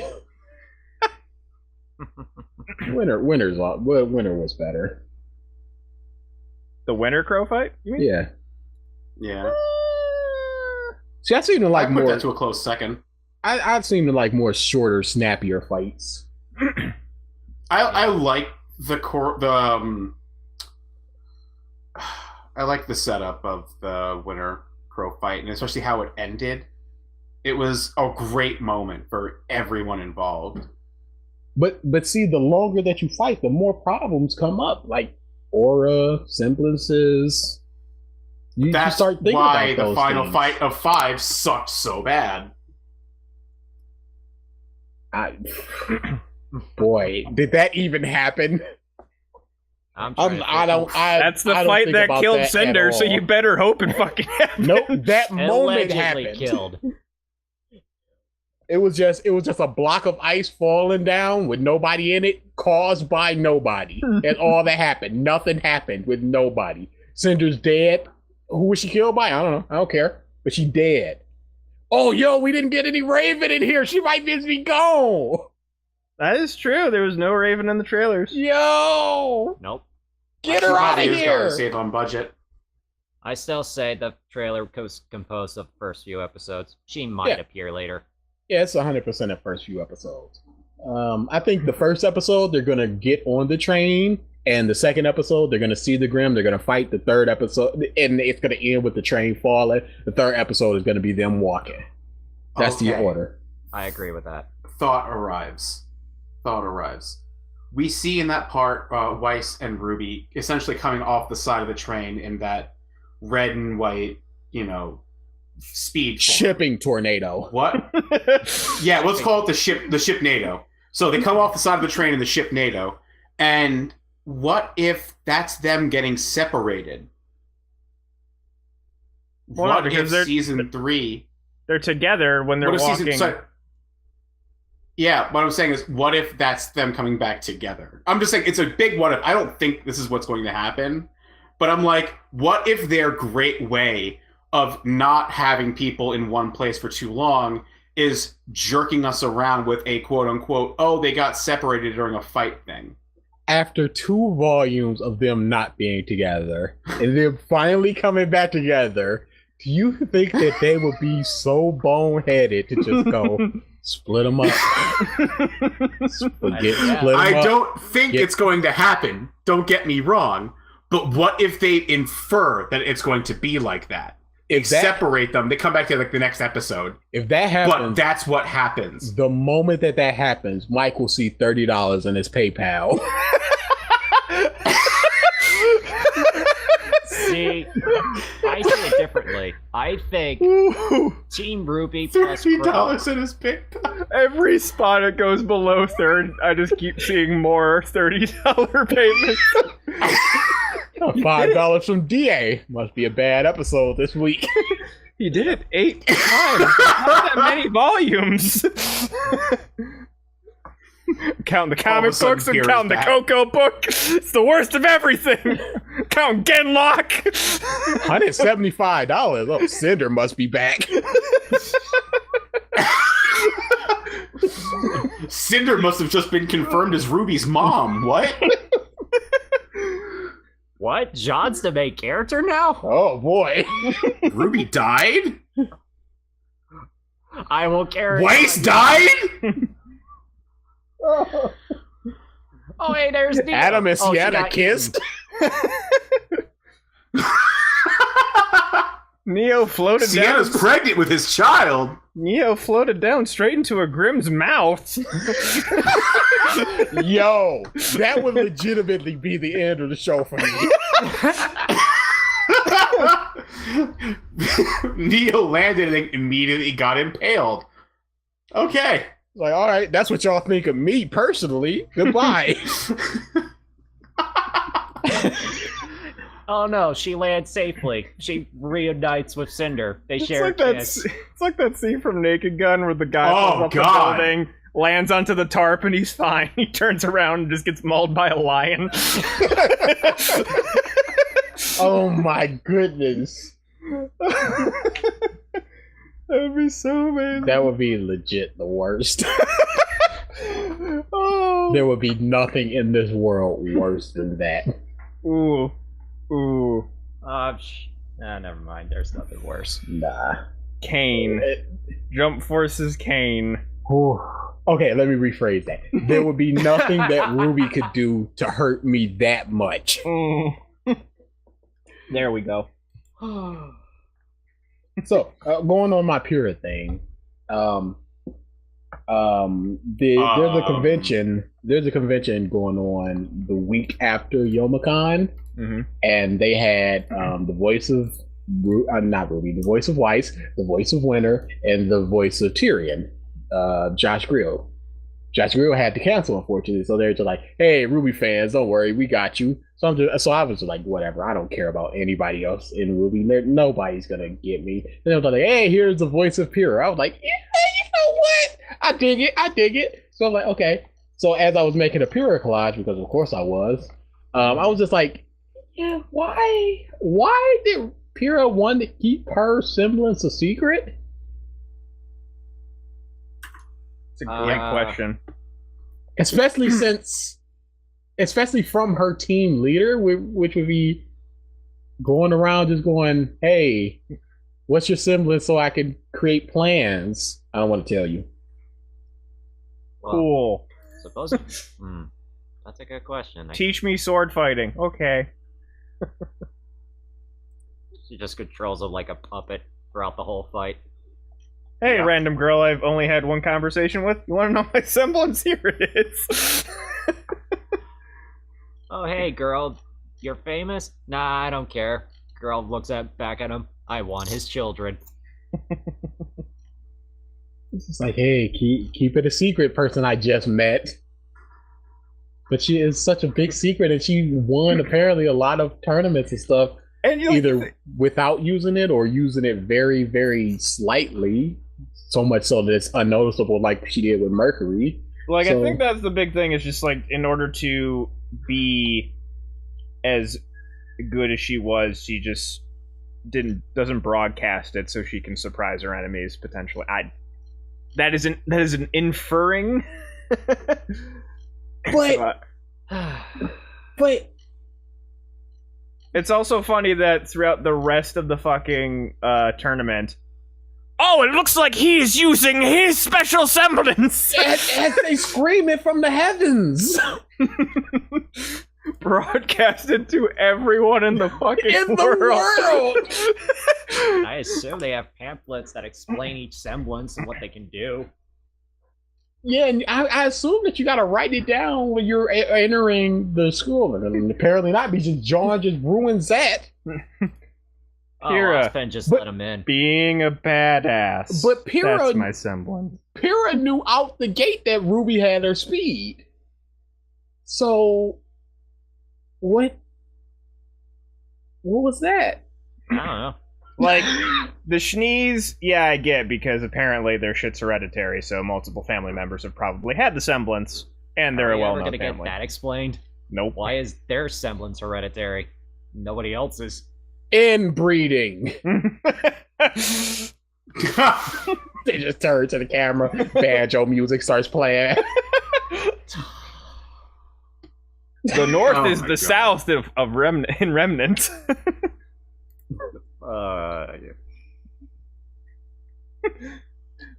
Winter was better. The Winter Crow fight, you mean? Yeah. Yeah. See, I seem to like I put more. that to a close second. I seem to like more shorter, snappier fights. I like I like the setup of the Winter Crow fight, and especially how it ended. It was a great moment for everyone involved. But see, the longer that you fight, the more problems come up, like aura, semblances. That's you start thinking why about those the final things. fight of 5 sucked so bad. Boy, did that even happen? That's the fight that killed Cinder, so you better hope it fucking happened. Nope, that moment Allegedly happened. killed. It was just a block of ice falling down with nobody in it, caused by nobody. That's all that happened. Nothing happened with nobody. Cinder's dead. Who was she killed by? I don't know. I don't care. But she dead. Oh, yo, we didn't get any Raven in here. She might just be gone. That is true. There was no Raven in the trailers. Yo! Nope. Get her out of Gotta here! save on budget. I still say the trailer was composed of the first few episodes. She might appear later. Yeah, it's 100% the first few episodes. I think the first episode, they're going to get on the train. And the second episode, they're going to see the Grimm. They're going to fight. The third episode, and it's going to end with the train falling. The third episode is going to be them walking. That's the order. I agree with that. Thought arrives. We see in that part Weiss and Ruby essentially coming off the side of the train in that red and white, speed form. Shipping tornado. What? Yeah, let's call it the ship NATO. So they come off the side of the train in the ship NATO, and what if that's them getting separated? Well, what because if season 3? They're together when they're walking. Yeah, what I'm saying is, what if that's them coming back together? I'm just saying, it's a big what if. I don't think this is what's going to happen, but I'm like, what if their great way of not having people in one place for too long is jerking us around with a quote-unquote, oh, they got separated during a fight thing? After 2 volumes of them not being together, and them finally coming back together, do you think that they would be so boneheaded to just go... Split them up. I don't think it's going to happen. Don't get me wrong. But what if they infer that it's going to be like that? Separate them. They come back to the next episode. If that happens, but that's what happens. The moment that happens, Mike will see $30 in his PayPal. See, I see it differently. I think Team RWBY plus $30 in his PayPal. Every spot it goes below third, I just keep seeing more $30 payments. $5 from DA. Must be a bad episode this week. He did it 8 times. Not that many volumes. Count the comic books and count the Coco book. It's the worst of everything. Count Genlock. $175. Oh, Cinder must be back. Cinder must have just been confirmed as Ruby's mom. What? What? John's the main character now? Oh boy. Ruby died? I will carry. Weiss died? Oh, hey, there's Neo. Adam and Sienna kissed. Neo floated down. Sienna's pregnant with his child. Neo floated down straight into a Grimm's mouth. Yo, that would legitimately be the end of the show for me. Neo landed and immediately got impaled. Okay. Like, all right, that's what y'all think of me personally. Goodbye. Oh no, she lands safely. She reunites with Cinder. They share a kiss. It's like that scene from Naked Gun where the guy falls off the building, lands onto the tarp, and he's fine. He turns around and just gets mauled by a lion. Oh my goodness. That would be so amazing. That would be legit the worst. Oh. There would be nothing in this world worse than that. Ooh. Never mind. There's nothing worse. Nah. Kane. Jump Force's Kane. Okay, let me rephrase that. There would be nothing that Ruby could do to hurt me that much. There we go. So, going on my pure thing, there's a convention. There's a convention going on the week after Youmacon, and they had the voice of not Ruby, the voice of Weiss, the voice of Winter, and the voice of Tyrion, Josh Grill. Jacksonville had to cancel, unfortunately. So they're just like, "Hey, RWBY fans, don't worry, we got you." So I was just like, "Whatever, I don't care about anybody else in RWBY. Nobody's gonna get me." And they were like, "Hey, here's the voice of Pyrrha." I was like, "Yeah, you know what? I dig it." So I'm like, okay. So as I was making a Pyrrha collage, because of course I was just like, "Yeah, why did Pyrrha want to keep her semblance a secret?" It's a great question. Especially from her team leader, which would be going around just going, "Hey, what's your semblance so I can create plans?" I don't want to tell you. Well, Cool. Supposedly, that's a good question. Teach me sword fighting. Okay. She just controls him like a puppet throughout the whole fight. Hey, Yeah. random girl I've only had one conversation with. You want to know my semblance? Here it is. Oh, hey, girl, you're famous? Nah, I don't care. Girl looks back at him. I want his children. It's just like, "Hey, keep it a secret, person I just met." But she is such a big secret, and she won apparently a lot of tournaments and stuff, And you either without using it or using it very, very slightly. So much so that it's unnoticeable, like she did with Mercury. Like, So- I think that's the big thing. Is just like, in order to be as good as she was, she just doesn't broadcast it so she can surprise her enemies potentially. That is an inferring. But but It's also funny that throughout the rest of the fucking tournament, oh, it looks like he's using his special semblance. as they scream it from the heavens. Broadcasted to everyone in the fucking In the world. I assume they have pamphlets that explain each semblance and what they can do. Yeah, and I assume that you got to write it down when you're entering the school. And apparently not, because John just ruins that. Oh, Kira, Aspen just but- let him in. Being a badass. But Pyrrha- That's my semblance. Pyrrha knew out the gate that RWBY had her speed. So, what was that? I don't know. Like, the Schnees, yeah, I get, because apparently their shit's hereditary, so multiple family members have probably had the semblance, and they're Are a we ever well-known gonna get family. that explained? Nope. Why is their semblance hereditary? Nobody else's. Inbreeding. They just turn to the camera, banjo music starts playing. The north Oh is my the God. south of in remnant.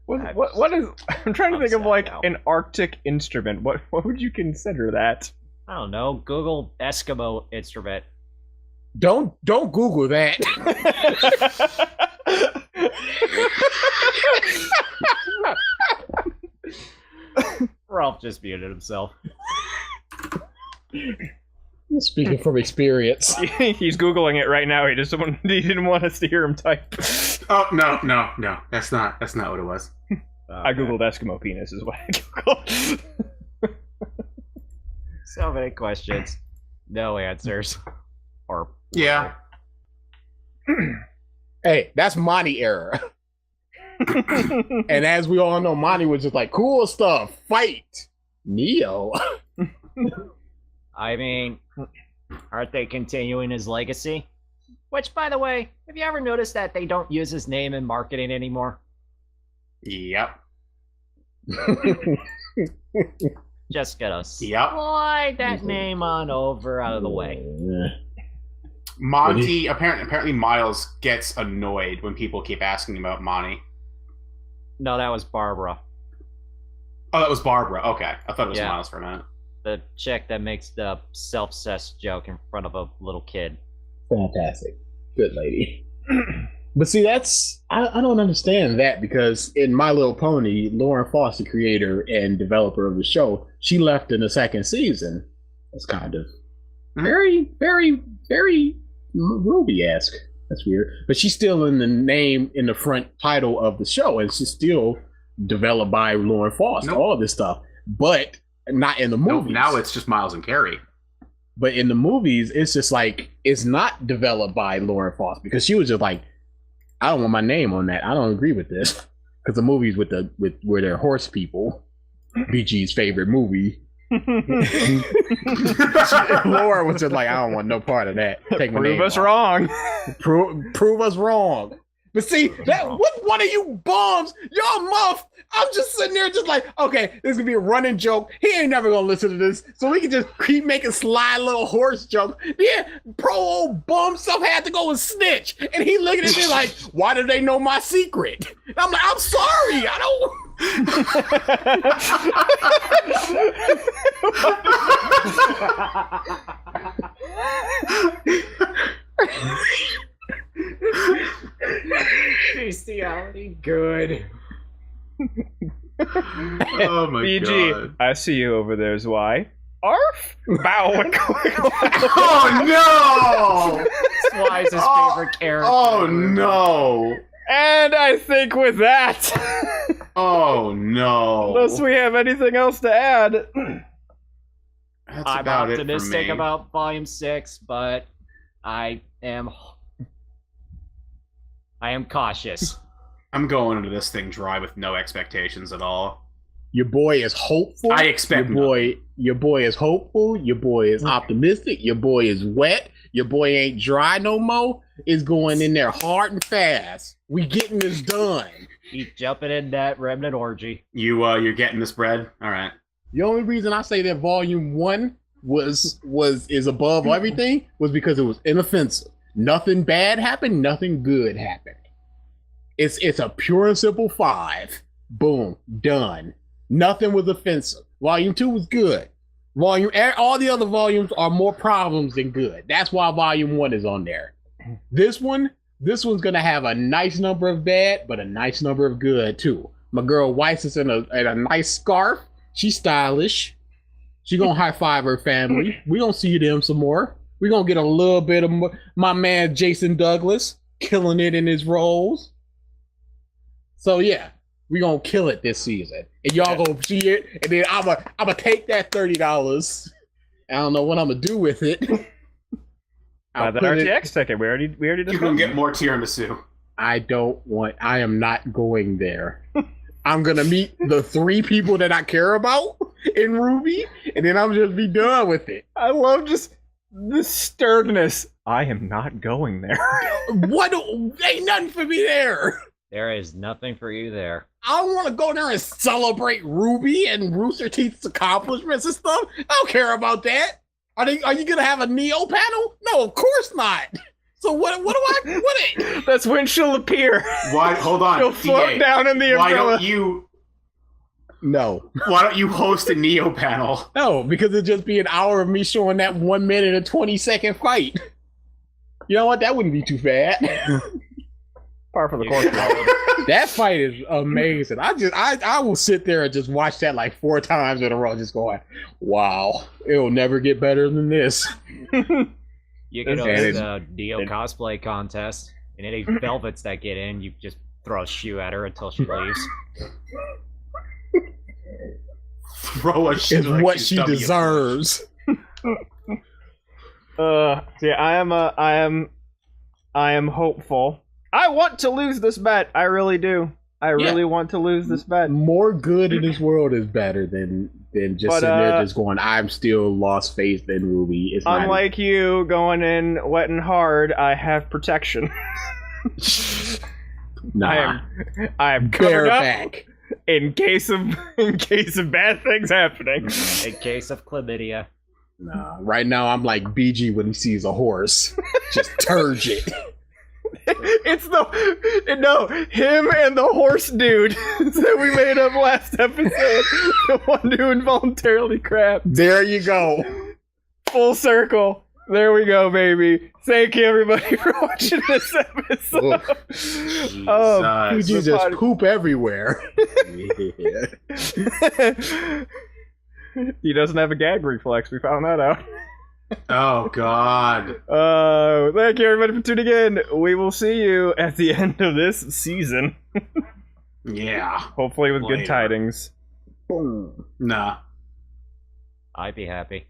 What is? I'm trying to think of upset like now. an Arctic instrument. What would you consider that? I don't know. Google Eskimo instrument. Don't Google that. Ralph just muted himself. Speaking from experience. He's googling it right now. He didn't want us to hear him type. Oh no. That's not what it was. I googled Eskimo penis is what I googled. So many questions, no answers. Or Yeah. Hey, that's Monty era. And as we all know, Monty was just like, "Cool stuff, fight." Neo. I mean, aren't they continuing his legacy? Which, by the way, have you ever noticed that they don't use his name in marketing anymore? Yep. Just gonna Yep. slide that name on over out of the way. Monty apparently Miles gets annoyed when people keep asking about Monty. No, that was Barbara, Oh, that was Barbara. Okay, I thought it was Yeah. Miles for a minute. the chick that makes the self-cessed joke in front of a little kid. Fantastic. Good lady. But see, I don't understand that, because in My Little Pony, Lauren Foss, the creator and developer of the show, she left in the second season. That's kind of very, very, very Ruby-esque. That's weird. But she's still in the front title of the show, and she's still developed by Lauren Foss, Nope. all of this stuff. but not in the No, movies. now it's just Miles and Carrie. But in the movies, it's just like it's not developed by Lauren Foss because she was just like, I don't want my name on that. I don't agree with this because the movies with where they're horse people, BG's favorite movie. Laura was just like, I don't want no part of that. Take my Prove name us off. wrong. Prove us wrong. But see, that what one of you bums, y'all muff. I'm just sitting there just like, okay, this is gonna be a running joke. He ain't never gonna listen to this. So we can just keep making sly little horse jokes. Yeah, pro old bum stuff had to go and snitch. And he looking at me like, why do they know my secret? And I'm like, I'm sorry. I don't Bestiality, good. Oh my BG, god. I see you over there, Zwei. Arf! Bow. Oh no! Swy's his Oh, favorite character. Oh no! And I think with that, Oh no! unless we have anything else to add, That's I'm about it for optimistic me. about Volume 6, but I am cautious. I'm going into this thing dry with no expectations at all. Your boy is hopeful. I expect your boy is hopeful. Your boy is optimistic. Your boy is wet. Your boy ain't dry no more. Is going in there hard and fast. We getting this done. He's jumping in that remnant orgy. You're getting this bread. All right. The only reason I say that Volume 1 is above everything was because it was inoffensive. Nothing bad happened. Nothing good happened. It's a pure and simple 5. Boom, done. Nothing was offensive. Volume 2 was good. All the other volumes are more problems than good. That's why Volume 1 is on there. This one's gonna have a nice number of bad, but a nice number of good too. My girl Weiss is in a nice scarf. She's stylish. She gonna high five her family. We gonna see them some more. We gonna get a little bit of my man Jason Douglas killing it in his roles. So yeah, we gonna kill it this season, and y'all gonna see it. And then I'ma take that $30. I don't know what I'm gonna do with it. buy the RTX ticket. We already You're discussed gonna it. get more tiramisu. I am not going there. I'm gonna meet the 3 people that I care about in RWBY, and then I'm just be done with it. I love just the sternness. I am not going there. What? Ain't nothing for me there. There is nothing for you there. I don't want to go there and celebrate RWBY and Rooster Teeth's accomplishments and stuff. I don't care about that. Are you gonna have a Neo panel? No, of course not. So what That's when she'll appear. Why? Hold on. She'll float DA, down in the Why umbrella. No. Why don't you host a Neo panel? No, because it'd just be an hour of me showing that 1 minute and 20-second fight. You know what? That wouldn't be too bad. Par for the course. That fight is amazing. I will sit there and just watch that like 4 times in a row, just going, wow, it'll never get better than this. You can That's- host a Neo cosplay contest, and any velvets that get in, you just throw a shoe at her until she leaves. Throw a shit It's like what she's she W. deserves. I am hopeful. I want to lose this bet. I really do. I really want to lose this bet. More good in this world is better than just sitting there just going, I'm still lost faith in RWBY. It's not Unlike you going in wet and hard, I have protection. nah. I am covered up Bareback. in case of bad things happening. In case of chlamydia. Nah. Right now I'm like BG when he sees a horse. Just turgid. It's him and the horse dude that we made up last episode. The one who involuntarily crapped. There you go. Full circle. There we go, baby. Thank you, everybody, for watching this episode. BG Jesus. just poop everywhere. He doesn't have a gag reflex. We found that out. Oh God. Thank you, everybody, for tuning in. We will see you at the end of this season. Yeah. Hopefully with good Later. tidings. Boom. Nah. I'd be happy.